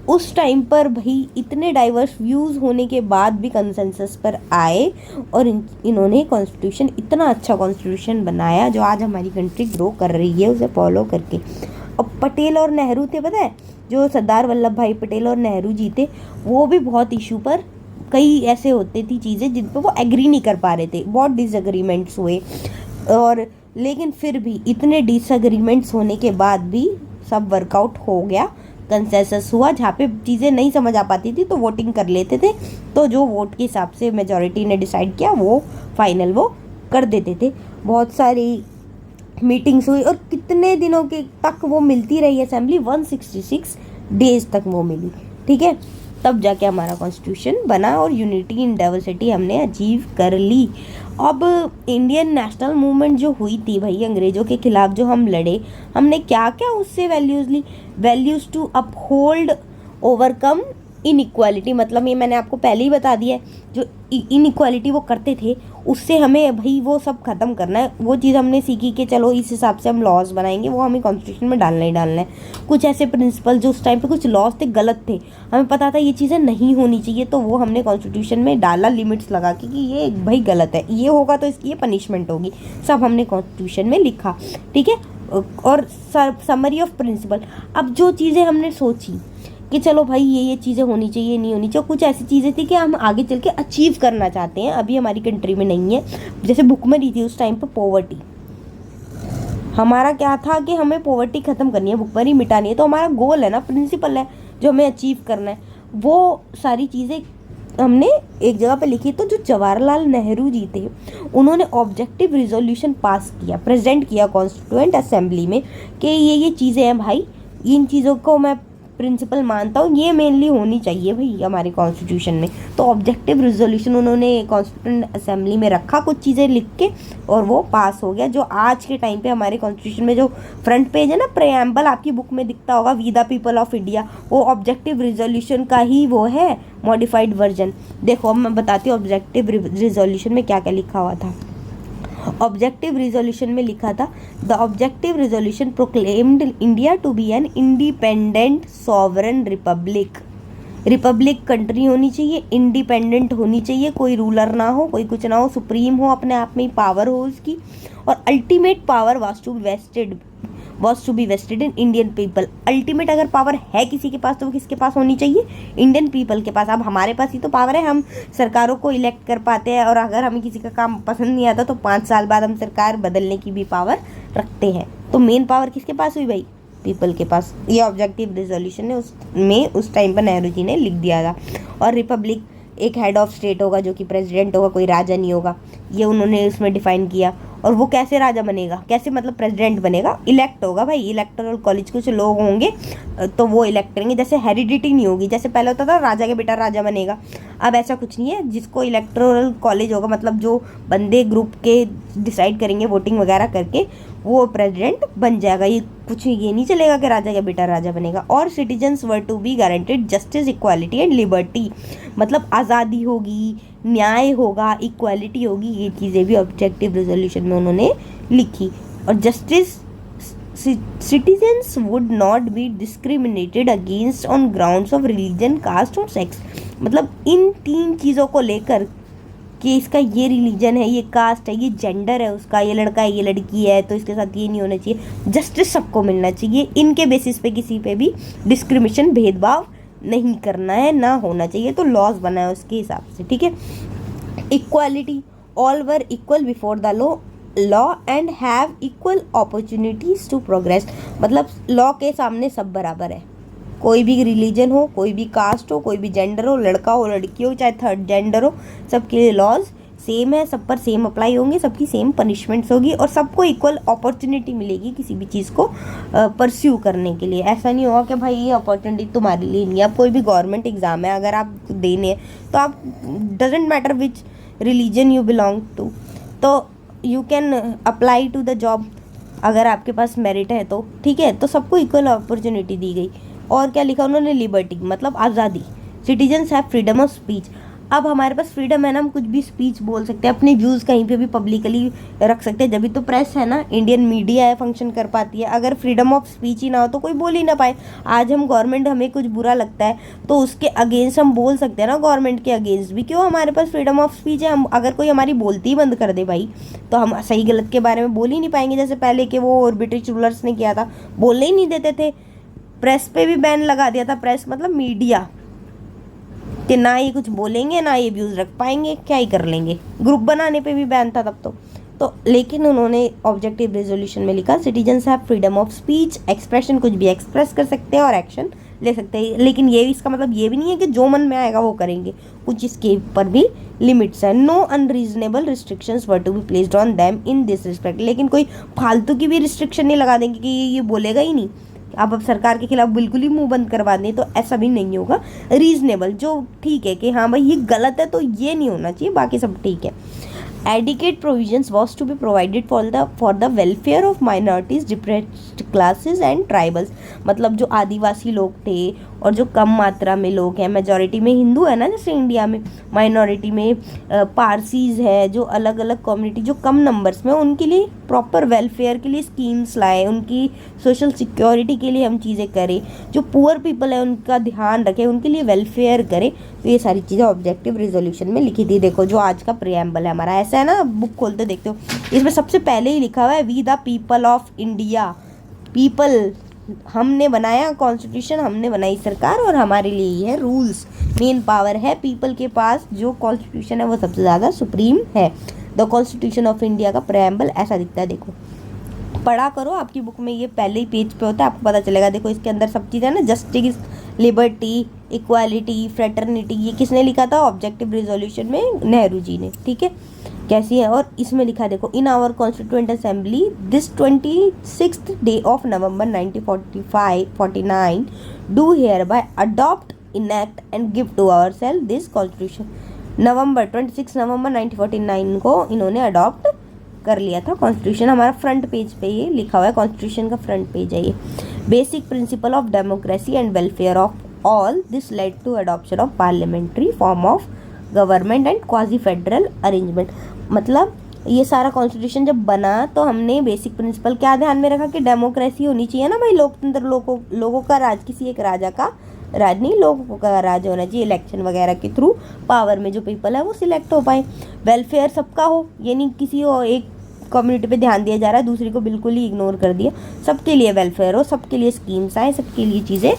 उस टाइम पर भाई इतने डाइवर्स व्यूज़ होने के बाद भी कंसेंसस पर आए और इन्होंने कॉन्स्टिट्यूशन, इतना अच्छा कॉन्स्टिट्यूशन बनाया जो आज हमारी कंट्री ग्रो कर रही है उसे फॉलो करके। और पटेल और नेहरू थे, पता है, जो सरदार वल्लभ भाई पटेल और नेहरू जी थे, वो भी बहुत इशू पर, कई ऐसे होते थी चीज़ें जिन पर वो एग्री नहीं कर पा रहे थे, बहुत डिसएग्रीमेंट्स हुए। और लेकिन फिर भी इतने डिसएग्रीमेंट्स होने के बाद भी सब वर्कआउट हो गया, कंसेंसस हुआ। जहाँ पे चीज़ें नहीं समझ आ पाती थी तो वोटिंग कर लेते थे, तो जो वोट के हिसाब से मेजॉरिटी ने डिसाइड किया वो फाइनल वो कर देते थे। बहुत सारी मीटिंग्स हुई और कितने दिनों के तक वो मिलती रही असेंबली, 166 डेज तक वो मिली, ठीक है। तब जाके हमारा कॉन्स्टिट्यूशन बना और यूनिटी इन डाइवर्सिटी हमने अचीव कर ली। अब इंडियन नेशनल मूवमेंट जो हुई थी भाई, अंग्रेज़ों के खिलाफ जो हम लड़े, हमने क्या क्या उससे वैल्यूज़ ली? Values to uphold, overcome inequality, मतलब ये मैंने आपको पहले ही बता दिया है, जो इनइक्वालिटी वो करते थे उससे हमें भाई वो सब ख़त्म करना है। वो चीज़ हमने सीखी कि चलो इस हिसाब से हम लॉज बनाएंगे, वो हमें कॉन्स्टिट्यूशन में डालना ही डालना है। कुछ ऐसे प्रिंसिपल जो उस टाइम पे कुछ लॉज थे गलत थे, हमें पता था ये चीज़ें नहीं होनी चाहिए, तो वो हमने कॉन्स्टिट्यूशन में डाला लिमिट्स लगा के कि ये भाई गलत है, ये होगा तो इसकी ये पनिशमेंट होगी, सब हमने कॉन्स्टिट्यूशन में लिखा, ठीक है। और समरी ऑफ प्रिंसिपल, अब जो चीज़ें हमने सोची कि चलो भाई ये चीज़ें होनी चाहिए, नहीं होनी चाहिए, कुछ ऐसी चीज़ें थी कि हम आगे चल के अचीव करना चाहते हैं, अभी हमारी कंट्री में नहीं है। जैसे भुखमरी थी उस टाइम पर, पॉवर्टी, हमारा क्या था कि हमें पॉवर्टी ख़त्म करनी है, भुखमरी मिटानी है, तो हमारा गोल है ना, प्रिंसिपल है जो हमें अचीव करना है। वो सारी चीज़ें हमने एक जगह पे लिखी। तो जो जवाहरलाल नेहरू जी थे, उन्होंने ऑब्जेक्टिव रिजोल्यूशन पास किया, प्रेजेंट किया कॉन्स्टिट्यूएंट असेंबली में कि ये चीज़ें हैं भाई, इन चीज़ों को मैं प्रिंसिपल मानता हूँ, ये मेनली होनी चाहिए भाई हमारे कॉन्स्टिट्यूशन में। तो ऑब्जेक्टिव रिजोल्यूशन उन्होंने कॉन्स्टिट्यूएंट असेंबली में रखा, कुछ चीज़ें लिख के, और वो पास हो गया। जो आज के टाइम पे हमारे कॉन्स्टिट्यूशन में जो फ्रंट पेज है ना, प्रेएम्बल आपकी बुक में दिखता होगा, we the people of India, वो ऑब्जेक्टिव रिजोल्यूशन का ही वो है मॉडिफाइड वर्जन। देखो अब मैं बताती हूँ ऑब्जेक्टिव रिजोल्यूशन में क्या क्या लिखा हुआ था। ऑब्जेक्टिव रिजोल्यूशन में लिखा था, the objective resolution proclaimed India to be an independent sovereign republic country होनी चाहिए, इंडिपेंडेंट होनी चाहिए, कोई रूलर ना हो, कोई कुछ ना हो, सुप्रीम हो, अपने आप में ही पावर हो उसकी, और ultimate power was to be vested in Indian people. Ultimate अगर पावर है किसी के पास तो वो किसके पास होनी चाहिए? इंडियन पीपल के पास। अब हमारे पास ही तो पावर है, हम सरकारों को इलेक्ट कर पाते हैं, और अगर हमें किसी का काम पसंद नहीं आता तो 5 साल बाद हम सरकार बदलने की भी पावर रखते हैं। तो मेन पावर किसके पास हुई भाई? पीपल के पास। ये ऑब्जेक्टिव रिजोल्यूशन ने उस टाइम पर नेहरू जी ने लिख दिया था। और रिपब्लिक, एक हेड ऑफ स्टेट होगा जो कि प्रेसिडेंट होगा, कोई राजा नहीं होगा, ये उन्होंने उसमें डिफाइन किया। और वो कैसे राजा बनेगा, कैसे मतलब प्रेसिडेंट बनेगा, इलेक्ट होगा भाई, इलेक्टोरल कॉलेज कुछ लोग होंगे तो वो इलेक्ट करेंगे। जैसे हेरिडिटी नहीं होगी, जैसे पहले होता था राजा के बेटा राजा बनेगा, अब ऐसा कुछ नहीं है। जिसको इलेक्टोरल कॉलेज होगा, मतलब जो बंदे ग्रुप के डिसाइड करेंगे वोटिंग वगैरह करके, वो प्रेसिडेंट बन जाएगा। ये कुछ ये नहीं चलेगा कि राजा का बेटा राजा बनेगा। और citizens were to be guaranteed justice, equality and liberty, मतलब आज़ादी होगी, न्याय होगा, इक्वालिटी होगी, ये चीज़ें भी ऑब्जेक्टिव रेजोल्यूशन में उन्होंने लिखी। और justice, citizens would not be discriminated against on grounds of religion, caste और सेक्स, मतलब इन 3 चीज़ों को लेकर कि इसका ये रिलीजन है, ये कास्ट है, ये जेंडर है उसका, ये लड़का है, ये लड़की है, तो इसके साथ ये नहीं होना चाहिए। जस्टिस सबको मिलना चाहिए, इनके बेसिस पे किसी पे भी डिस्क्रिमिनेशन, भेदभाव नहीं करना है, ना होना चाहिए। तो लॉज बना है उसके हिसाब से, ठीक है। Equality, all were equal before the law and have equal opportunities to progress, मतलब लॉ के सामने सब बराबर है, कोई भी रिलीजन हो, कोई भी कास्ट हो, कोई भी जेंडर हो, लड़का हो लड़की हो, चाहे थर्ड जेंडर हो, सबके लिए लॉज सेम है, सब पर सेम अप्लाई होंगे, सबकी सेम पनिशमेंट्स होगी और सबको इक्वल अपॉर्चुनिटी मिलेगी किसी भी चीज़ को परस्यू करने के लिए। ऐसा नहीं होगा कि भाई ये अपॉर्चुनिटी तुम्हारे लिए नहीं है। अब कोई भी गवर्नमेंट एग्ज़ाम है, अगर आप देने हैं तो आप, doesn't matter which religion you belong to, तो you can apply to the job, अगर आपके पास मेरिट है तो, ठीक है। तो सबको इक्वल अपॉर्चुनिटी दी गई। और क्या लिखा उन्होंने, लिबर्टी, मतलब आज़ादी, citizens have freedom of speech, अब हमारे पास फ्रीडम है ना, हम कुछ भी स्पीच बोल सकते हैं, अपने व्यूज़ कहीं पे भी पब्लिकली रख सकते हैं, जब भी तो प्रेस है ना, इंडियन मीडिया है, फंक्शन कर पाती है। अगर फ्रीडम ऑफ स्पीच ही ना हो तो कोई बोल ही ना पाए। आज हम गवर्नमेंट, हमें कुछ बुरा लगता है तो उसके अगेंस्ट हम बोल सकते हैं ना, गवर्नमेंट के अगेंस्ट भी, क्यों, हमारे पास फ्रीडम ऑफ स्पीच है। हम अगर कोई हमारी बोलती ही बंद कर दे भाई, तो हम सही गलत के बारे में बोल ही नहीं पाएंगे। जैसे पहले के वो ब्रिटिश रूलर्स ने किया था, बोलने ही नहीं देते थे, प्रेस पे भी बैन लगा दिया था। प्रेस मतलब मीडिया, कि ना ये कुछ बोलेंगे ना ये व्यूज़ रख पाएंगे, क्या ही कर लेंगे, ग्रुप बनाने पे भी बैन था तब तो लेकिन उन्होंने ऑब्जेक्टिव रेजोल्यूशन में लिखा, citizens have freedom of speech, expression, कुछ भी एक्सप्रेस कर सकते हैं और एक्शन ले सकते हैं। लेकिन ये इसका मतलब ये भी नहीं है कि जो मन में आएगा वो करेंगे, कुछ इसके पर भी लिमिट्स है। No unreasonable restrictions were to be placed on them in this respect, लेकिन कोई फालतू की भी रिस्ट्रिक्शन नहीं लगा देंगे कि ये बोलेगा ही नहीं, आप अब सरकार के खिलाफ बिल्कुल ही मुंह बंद करवा दें, तो ऐसा भी नहीं होगा। रीजनेबल, जो ठीक है कि हाँ भाई ये गलत है तो ये नहीं होना चाहिए, बाकी सब ठीक है। Adequate provisions was to be provided for the welfare of minorities, depressed classes and tribals, मतलब जो आदिवासी लोग थे और जो कम मात्रा में लोग हैं, मेजॉरिटी में हिंदू है ना जैसे इंडिया में, माइनॉरिटी में पारसीज है, जो अलग अलग कम्युनिटी जो कम नंबर्स में, उनके लिए प्रॉपर वेलफेयर के लिए स्कीम्स लाए, उनकी सोशल सिक्योरिटी के लिए हम चीज़ें करें, जो पुअर पीपल है उनका ध्यान रखें, उनके लिए वेलफेयर करें। तो ये सारी चीज़ें ऑब्जेक्टिव रेजोल्यूशन में लिखी थी। देखो जो आज का प्रियम्बल है हमारा, ऐसा है ना, बुक खोलते देखते हो, इसमें सबसे पहले ही लिखा हुआ है we the people of India, people, हमने बनाया कॉन्स्टिट्यूशन, हमने बनाई सरकार और हमारे लिए ही है रूल्स, मेन पावर है पीपल के पास, जो कॉन्स्टिट्यूशन है वो सबसे ज़्यादा सुप्रीम है। द कॉन्स्टिट्यूशन ऑफ इंडिया का प्रियम्बल ऐसा दिखता है। देखो पढ़ा करो, आपकी बुक में ये पहले ही पेज पे होता है, आपको पता चलेगा। देखो इसके अंदर सब चीज़ें ना, जस्टिस, लिबर्टी, इक्वालिटी, फ्रेटर्निटी, ये किसने लिखा था ऑब्जेक्टिव रेजोल्यूशन में, नेहरू जी ने, ठीक है, कैसी है। और इसमें लिखा देखो, in our constituent assembly this 26th day of November 1949 do hereby adopt, enact and give to our self this constitution. 26 नवंबर 1949 को इन्होंने अडॉप्ट कर लिया था कॉन्स्टिट्यूशन। हमारा फ्रंट पेज पे ये लिखा हुआ है, कॉन्स्टिट्यूशन का फ्रंट पेज है ये। Basic principle of democracy and welfare of all this led to adoption of parliamentary form of government and quasi federal arrangement, मतलब ये सारा कॉन्स्टिट्यूशन जब बना तो हमने बेसिक प्रिंसिपल क्या ध्यान में रखा कि डेमोक्रेसी होनी चाहिए ना भाई, लोकतंत्र, लोगों का राज, किसी एक राजा का राज नहीं, लोगों का राज होना चाहिए। इलेक्शन वगैरह के थ्रू पावर में जो पीपल है वो सिलेक्ट हो पाए। वेलफेयर सबका हो, ये नहीं किसी हो एक कम्युनिटी पे ध्यान दिया जा रहा है, दूसरी को बिल्कुल ही इग्नोर कर दिया। सबके लिए वेलफेयर हो, सबके लिए स्कीम्स आए, सबके लिए चीज़ें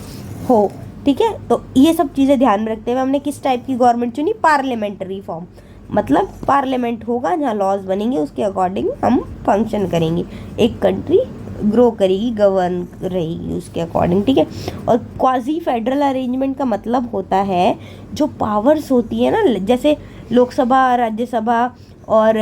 हो, ठीक है। तो ये सब चीज़ें ध्यान में रखते हुए हमने किस टाइप की गवर्नमेंट चुनी, पार्लियामेंट्री फॉर्म, मतलब पार्लियामेंट होगा जहाँ लॉज बनेंगे उसके अकॉर्डिंग हम फंक्शन करेंगे। एक कंट्री ग्रो करेगी, गवर्न रहेगी उसके अकॉर्डिंग, ठीक है। और क्वाजी फेडरल अरेंजमेंट का मतलब होता है जो पावर्स होती है ना, जैसे लोकसभा, राज्यसभा और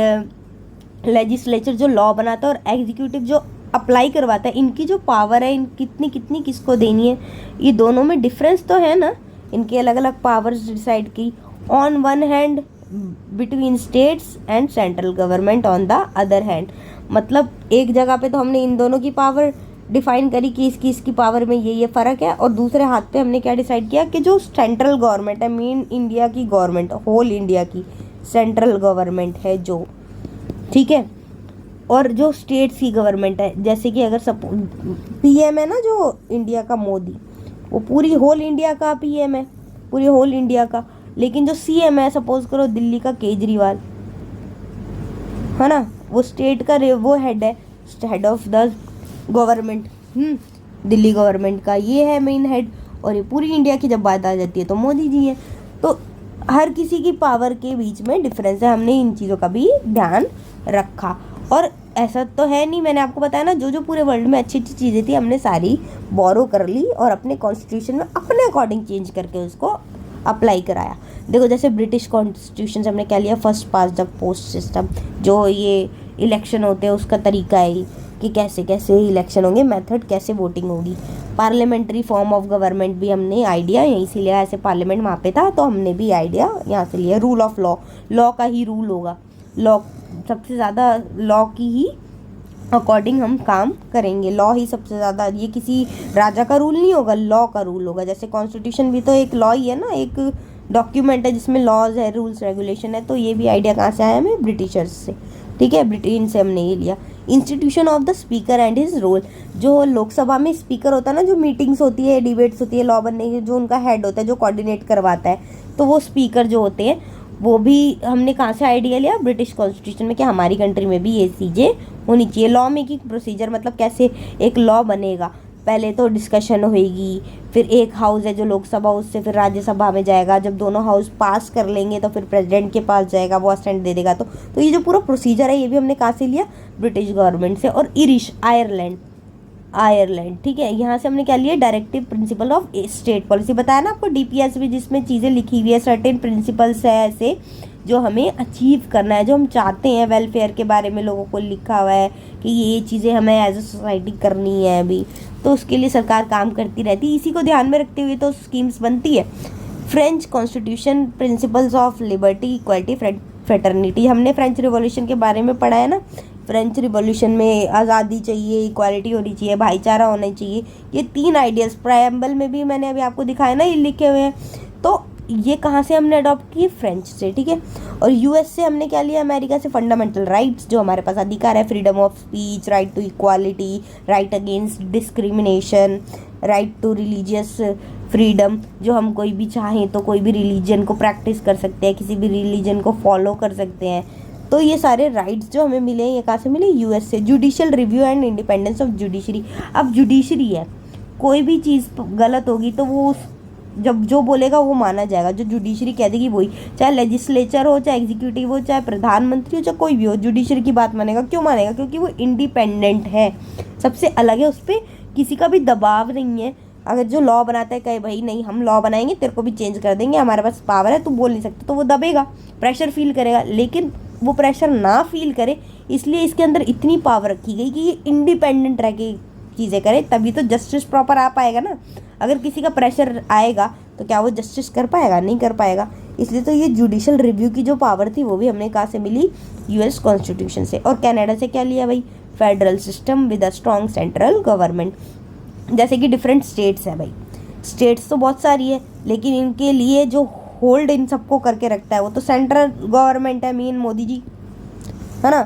लेजिस्लेचर जो लॉ बनाता है और एग्जीक्यूटिव जो अप्लाई करवाता है, इनकी जो पावर है, इन कितनी कितनी किसको देनी है, ये दोनों में डिफरेंस तो है ना, इनके अलग अलग पावर्स डिसाइड की। On one hand between states and central government on the other hand, मतलब एक जगह पे तो हमने इन दोनों की पावर डिफाइन करी कि इसकी पावर में ये फ़र्क है, और दूसरे हाथ पे हमने क्या डिसाइड किया कि जो सेंट्रल गवर्नमेंट है, मेन इंडिया की गवर्नमेंट, होल इंडिया की सेंट्रल गवर्नमेंट है जो, ठीक है, और जो स्टेट्स की गवर्नमेंट है, जैसे कि अगर पीएम है ना जो इंडिया का मोदी, वो पूरी होल इंडिया का पीएम है, पूरी होल इंडिया का। लेकिन जो सीएम है, सपोज करो दिल्ली का केजरीवाल है ना, वो स्टेट का वो हेड है, head of the government, Delhi government का ये है मेन हेड, और ये पूरी इंडिया की जब बात आ जाती है तो मोदी जी है। तो हर किसी की पावर के बीच में डिफरेंस है, हमने इन चीज़ों का भी ध्यान रखा। और ऐसा तो है नहीं, मैंने आपको बताया ना, जो जो पूरे वर्ल्ड में अच्छी अच्छी चीज़ें थी हमने सारी बोरो कर ली और अपने कॉन्स्टिट्यूशन में अपने अकॉर्डिंग चेंज करके उसको अप्लाई कराया। देखो जैसे ब्रिटिश कॉन्स्टिट्यूशन से हमने क्या लिया, first pass the post system, जो ये इलेक्शन होते हैं उसका तरीका है कि कैसे कैसे इलेक्शन होंगे, मेथड कैसे वोटिंग होगी। पार्लियामेंट्री फॉर्म ऑफ गवर्नमेंट भी हमने आइडिया यहीं से लिया, ऐसे पार्लियामेंट वहाँ पे था तो हमने भी आइडिया यहाँ से लिया। रूल ऑफ लॉ, लॉ का ही रूल होगा, लॉ सबसे ज़्यादा लॉ की ही अकॉर्डिंग हम काम करेंगे, लॉ ही सबसे ज़्यादा, ये किसी राजा का रूल नहीं होगा, लॉ का रूल होगा। जैसे कॉन्स्टिट्यूशन भी तो एक लॉ ही है ना, एक डॉक्यूमेंट है जिसमें लॉज है, रूल्स रेगुलेशन है। तो ये भी आइडिया कहाँ से आया हमें, ब्रिटिशर्स से, ठीक है, ब्रिटेन से हमने ये लिया। Institution of the speaker and his role, जो लोकसभा में स्पीकर होता है ना, जो मीटिंग्स होती है, डिबेट्स होती है लॉ बनने की, जो उनका हेड होता है, जो कोऑर्डिनेट करवाता है, तो वो स्पीकर जो होते हैं वो भी हमने कहाँ से आइडिया लिया, ब्रिटिश कॉन्स्टिट्यूशन में, कि हमारी कंट्री में भी ये चीज़ें होनी चाहिए। लॉ मेकिंग प्रोसीजर, मतलब कैसे एक लॉ बनेगा, पहले तो डिस्कशन होएगी, फिर एक हाउस है जो लोकसभा, उससे फिर राज्यसभा में जाएगा, जब दोनों हाउस पास कर लेंगे तो फिर प्रेसिडेंट के पास जाएगा, वो असेंट दे देगा। तो ये जो पूरा प्रोसीजर है ये भी हमने कहाँ से लिया, ब्रिटिश गवर्नमेंट से। और इरिश, आयरलैंड, ठीक है, यहाँ से हमने क्या लिया, directive principle of state policy, बताया ना आपको डीपीएस भी, जिसमें चीज़ें लिखी हुई है, सर्टेन प्रिंसिपल्स है ऐसे जो हमें अचीव करना है, जो हम चाहते हैं, वेलफेयर के बारे में लोगों को लिखा हुआ है कि ये चीज़ें हमें एज ए सोसाइटी करनी है अभी, तो उसके लिए सरकार काम करती रहती है, इसी को ध्यान में रखते हुए तो स्कीम्स बनती है। French constitution, principles of liberty, equality, fraternity, हमने फ्रेंच रिवॉल्यूशन के बारे में पढ़ा है ना, फ्रेंच रिवॉल्यूशन में आज़ादी चाहिए, इक्वालिटी होनी चाहिए, भाईचारा होना चाहिए, ये 3 आइडियाज़ प्रायम्बल में भी मैंने अभी आपको दिखाया ना, ये लिखे हुए हैं। तो ये कहाँ से हमने अडॉप्ट किए, फ्रेंच से, ठीक है। और यूएस से हमने क्या लिया, अमेरिका से, फंडामेंटल राइट्स, जो हमारे पास अधिकार है, freedom of speech, right to equality, right against discrimination, right to religious freedom, जो हम कोई भी चाहें तो कोई भी रिलीजन को प्रैक्टिस कर सकते हैं, किसी भी रिलीजन को फॉलो कर सकते हैं। तो ये सारे राइट्स जो हमें मिले हैं ये कहाँ से मिले, यूएस से। Judicial review and independence of judiciary, अब जुडिशरी है, कोई भी चीज़ गलत होगी तो वो जब जो बोलेगा वो माना जाएगा, जो जुडिशरी कह देगी वही, चाहे लेजिस्लेचर हो, चाहे एग्जीक्यूटिव हो, चाहे प्रधानमंत्री हो, चाहे कोई भी हो, जुडिशरी की बात मानेगा। क्यों मानेगा, क्योंकि वो इंडिपेंडेंट है, सबसे अलग है, उस पर किसी का भी दबाव नहीं है। अगर जो लॉ बनाता है कहे भाई नहीं हम लॉ बनाएंगे, तेरे को भी चेंज कर देंगे, हमारे पास पावर है, तू बोल नहीं सकता, तो वो दबेगा, प्रेशर फील करेगा। लेकिन वो प्रेशर ना फील करे, इसलिए इसके अंदर इतनी पावर रखी गई कि ये इंडिपेंडेंट रह के चीज़ें करे, तभी तो जस्टिस प्रॉपर आ पाएगा ना। अगर किसी का प्रेशर आएगा तो क्या वो जस्टिस कर पाएगा, नहीं कर पाएगा। इसलिए तो ये जुडिशियल रिव्यू की जो पावर थी वो भी हमने कहाँ से मिली, यूएस कॉन्स्टिट्यूशन से। और कनाडा से क्या लिया भाई, federal system with a strong central government. जैसे कि डिफरेंट स्टेट्स है भाई, स्टेट्स तो बहुत सारी है, लेकिन इनके लिए जो होल्ड इन सबको करके रखता है वो तो सेंट्रल गवर्नमेंट है, मेन मोदी जी है ना।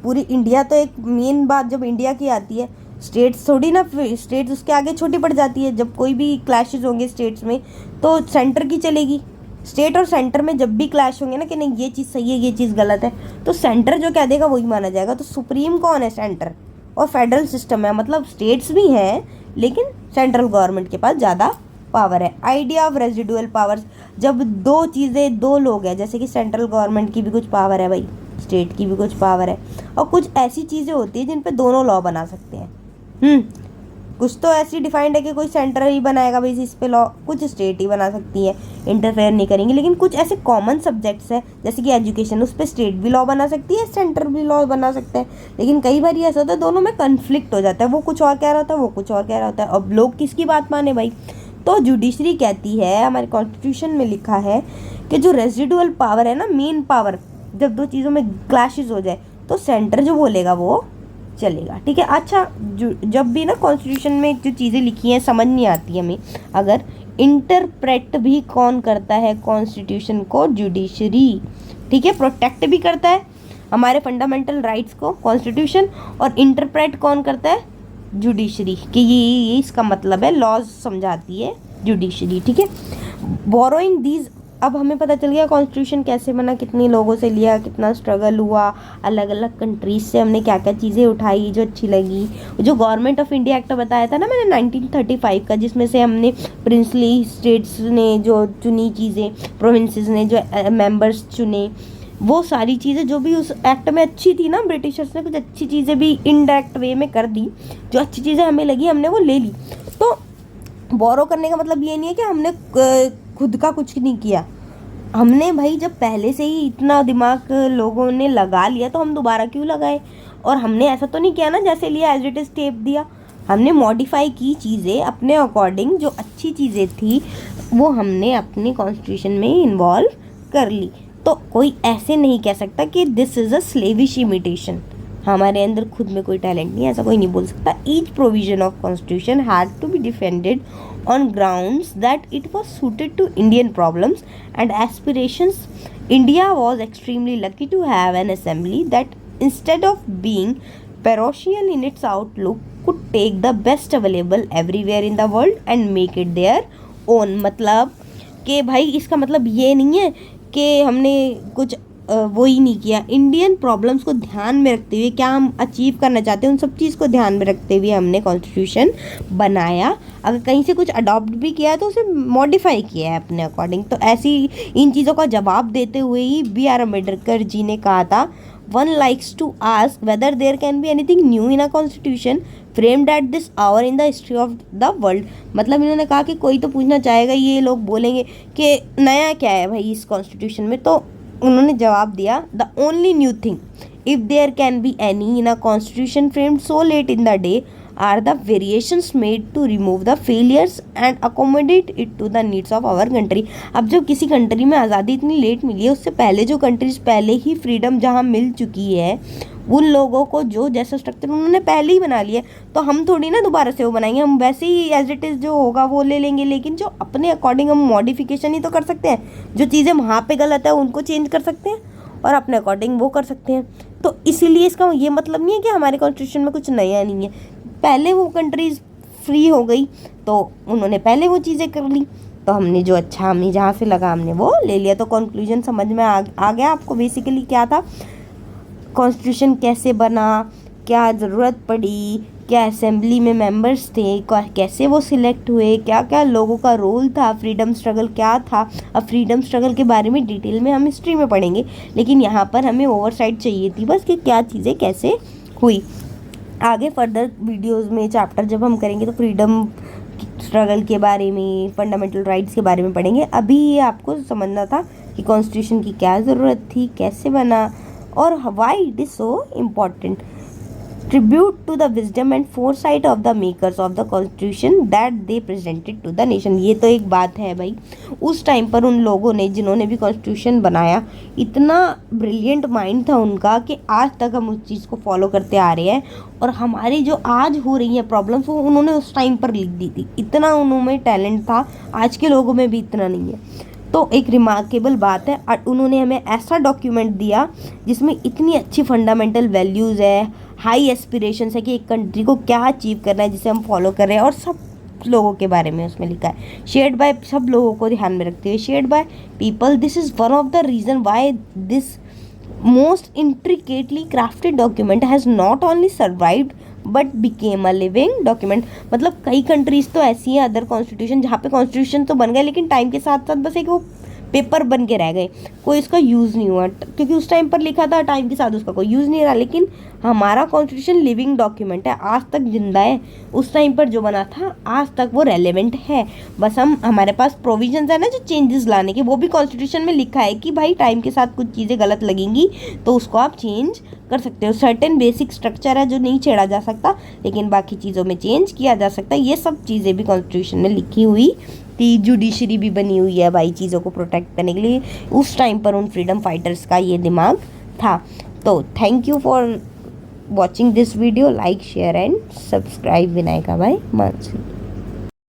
पूरी इंडिया तो एक मेन बात जब इंडिया की आती है, स्टेट्स थोड़ी ना, स्टेट्स उसके आगे छोटी पड़ जाती है। जब कोई भी क्लैशेस होंगे स्टेट्स में तो सेंटर की चलेगी, स्टेट और सेंटर में जब भी क्लैश होंगे ना कि नहीं ये चीज़ सही है ये चीज़ गलत है, तो सेंटर जो कह देगा वही माना जाएगा। तो सुप्रीम कौन है, सेंटर। और फेडरल सिस्टम है, मतलब स्टेट्स भी हैं लेकिन सेंट्रल गवर्नमेंट के पास ज़्यादा पावर है। आइडिया ऑफ रेजिडुअल पावर्स, जब दो चीज़ें, दो लोग हैं, जैसे कि सेंट्रल गवर्नमेंट की भी कुछ पावर है भाई, स्टेट की भी कुछ पावर है, और कुछ ऐसी चीज़ें होती है जिन पे दोनों लॉ बना सकते हैं, कुछ तो ऐसी डिफाइंड है कि कोई सेंटर ही बनाएगा बेसिस पे लॉ, कुछ स्टेट ही बना सकती है, इंटरफेयर नहीं करेंगे। लेकिन कुछ ऐसे कॉमन सब्जेक्ट्स है जैसे कि एजुकेशन, उस पर स्टेट भी लॉ बना सकती है, सेंटर भी लॉ बना सकता है। लेकिन कई बार ऐसा होता है दोनों में कन्फ्लिक्ट हो जाता है, वो कुछ और कह रहा होता है, वो कुछ और कह रहा होता है। अब लोग किसकी बात माने भाई? तो जुडिशरी कहती है, हमारे कॉन्स्टिट्यूशन में लिखा है कि जो रेजिडुअल पावर है ना, मेन पावर, जब दो चीज़ों में क्लैशेस हो जाए तो सेंटर जो बोलेगा वो चलेगा, ठीक है। अच्छा, जब भी ना कॉन्स्टिट्यूशन में जो चीज़ें लिखी हैं समझ नहीं आती हमें, अगर इंटरप्रेट भी कौन करता है कॉन्स्टिट्यूशन को? जुडिशरी, ठीक है। प्रोटेक्ट भी करता है हमारे फंडामेंटल राइट्स को कॉन्स्टिट्यूशन, और इंटरप्रेट कौन करता है? जुडिशरी, कि ये इसका मतलब है, लॉज समझाती है जुडिशरी, ठीक है। बोरोइंग दीज, अब हमें पता चल गया कॉन्स्टिट्यूशन कैसे बना, कितने लोगों से लिया, कितना स्ट्रगल हुआ, अलग अलग कंट्रीज से हमने क्या क्या चीज़ें उठाई जो अच्छी लगी। जो गवर्नमेंट ऑफ इंडिया एक्ट बताया था ना मैंने 1935 का, जिसमें से हमने प्रिंसली स्टेट्स ने जो चुनी चीज़ें, प्रोविंसेस ने जो मेंबर्स चुने, वो सारी चीज़ें जो भी उस एक्ट में अच्छी थी ना, ब्रिटिशर्स ने कुछ अच्छी चीज़ें भी इनडायरेक्ट वे में कर दी, जो अच्छी चीज़ें हमें लगी हमने वो ले ली। तो बोरो करने का मतलब ये नहीं है कि हमने खुद का कुछ नहीं किया, हमने भाई जब पहले से ही इतना दिमाग लोगों ने लगा लिया तो हम दोबारा क्यों लगाए? और हमने ऐसा तो नहीं किया ना जैसे लिया एज इट इज़ टेप दिया, हमने मॉडिफाई की चीज़ें अपने अकॉर्डिंग, जो अच्छी चीज़ें थी वो हमने अपने कॉन्स्टिट्यूशन में इन्वॉल्व कर ली। तो कोई ऐसे नहीं कह सकता कि दिस इज़ अ स्लेविश इमिटेशन, हमारे अंदर खुद में कोई टैलेंट नहीं है, ऐसा कोई नहीं बोल सकता। Each provision of constitution had to be defended on grounds that it was suited to Indian problems and aspirations. India was extremely lucky to have an assembly that, instead of being parochial in its outlook, could take the best available everywhere in the world and make it their own। मतलब कि भाई इसका मतलब ये नहीं है कि हमने कुछ वो ही नहीं किया, इंडियन प्रॉब्लम्स को ध्यान में रखते हुए, क्या हम अचीव करना चाहते हैं उन सब चीज़ को ध्यान में रखते हुए हमने कॉन्स्टिट्यूशन बनाया। अगर कहीं से कुछ अडॉप्ट भी किया है तो उसे मॉडिफाई किया है अपने अकॉर्डिंग। तो ऐसी इन चीज़ों का जवाब देते हुए ही B.R. अम्बेडकर जी ने कहा था, one likes to ask whether there can be anything new in a constitution framed at this hour in the history of the world. मतलब इन्होंने कहा कि कोई तो पूछना चाहेगा, ये लोग बोलेंगे कि नया क्या है भाई इस कॉन्स्टिट्यूशन में। तो उन्होंने जवाब दिया, the only new thing if there can be any in a constitution framed so late in the day are the variations made to remove the failures and accommodate it to the needs of our country. अब जो किसी country में आज़ादी इतनी late मिली है, उससे पहले जो कंट्रीज पहले ही फ्रीडम जहाँ मिल चुकी है, उन लोगों को जो जैसा स्ट्रक्चर उन्होंने पहले ही बना लिया, तो हम थोड़ी ना दोबारा से वो बनाएंगे, हम वैसे ही एज इट इज़ जो होगा वो ले लेंगे। लेकिन जो अपने अकॉर्डिंग हम मॉडिफिकेशन ही तो कर सकते हैं, जो चीज़ें वहाँ पे गलत है उनको चेंज कर सकते हैं और अपने अकॉर्डिंग वो कर सकते हैं। तो इसीलिए इसका ये मतलब नहीं है कि हमारे कॉन्स्टिट्यूशन में कुछ नया नहीं है, पहले वो कंट्रीज फ्री हो गई तो उन्होंने पहले वो चीज़ें कर ली, तो हमने जो अच्छा हमें जहाँ से लगा हमने वो ले लिया। तो कंक्लूजन समझ में आ गया आपको बेसिकली क्या था, कॉन्स्टिट्यूशन कैसे बना, क्या ज़रूरत पड़ी, क्या असेंबली में मेंबर्स थे, कैसे वो सिलेक्ट हुए, क्या क्या लोगों का रोल था, फ्रीडम स्ट्रगल क्या था। अब फ्रीडम स्ट्रगल के बारे में डिटेल में हम हिस्ट्री में पढ़ेंगे, लेकिन यहाँ पर हमें ओवरसाइट चाहिए थी बस कि क्या चीज़ें कैसे हुई। आगे फर्दर वीडियोस में चैप्टर जब हम करेंगे तो फ्रीडम स्ट्रगल के बारे में, फंडामेंटल राइट्स के बारे में पढ़ेंगे। अभी ये आपको समझना था कि कॉन्स्टिट्यूशन की क्या ज़रूरत थी, कैसे बना, और why it is so important. Tribute to the wisdom and foresight of the makers of the constitution that they presented to the nation. ये तो एक बात है भाई, उस टाइम पर उन लोगों ने जिन्होंने भी कॉन्स्टिट्यूशन बनाया, इतना ब्रिलियंट माइंड था उनका कि आज तक हम उस चीज़ को फॉलो करते आ रहे हैं, और हमारी जो आज हो रही हैं प्रॉब्लम्स वो उन्होंने उस टाइम पर लिख दी थी। इतना उनमें टैलेंट था, आज के लोगों में भी इतना नहीं है। तो एक रिमार्केबल बात है, उन्होंने हमें ऐसा डॉक्यूमेंट दिया जिसमें इतनी अच्छी फंडामेंटल वैल्यूज़ है, हाई एस्पिरेशंस है कि एक कंट्री को क्या अचीव करना है जिसे हम फॉलो कर रहे हैं, और सब लोगों के बारे में उसमें लिखा है। शेयर्ड बाय, सब लोगों को ध्यान में रखते हुए, shared by people. This is one of the reason why this most intricately crafted document has not only survived but became a living document. मतलब कई कंट्रीज़ तो ऐसी हैं अदर कॉन्स्टिट्यूशन जहाँ पे कॉन्स्टिट्यूशन तो बन गए, लेकिन टाइम के साथ साथ बस एक वो पेपर बन के रह गए, कोई इसका यूज़ नहीं हुआ, क्योंकि उस टाइम पर लिखा था, टाइम के साथ उसका कोई यूज़ नहीं रहा। लेकिन हमारा कॉन्स्टिट्यूशन लिविंग डॉक्यूमेंट है, आज तक जिंदा है। उस टाइम पर जो बना था आज तक वो रेलेवेंट है। बस हमारे पास प्रोविजंस है ना जो चेंजेस लाने के, वो भी कॉन्स्टिट्यूशन में लिखा है कि भाई टाइम के साथ कुछ चीज़ें गलत लगेंगी तो उसको आप चेंज कर सकते हो। सर्टेन बेसिक स्ट्रक्चर है जो नहीं छेड़ा जा सकता, लेकिन बाकी चीज़ों में चेंज किया जा सकता है। ये सब चीज़ें भी कॉन्स्टिट्यूशन में लिखी हुई थी। जुडिशरी भी बनी हुई है भाई चीज़ों को प्रोटेक्ट करने के लिए। उस टाइम पर उन फ्रीडम फाइटर्स का ये दिमाग था। तो thank you for watching this video, like share and subscribe. Vinayaka by Mansi.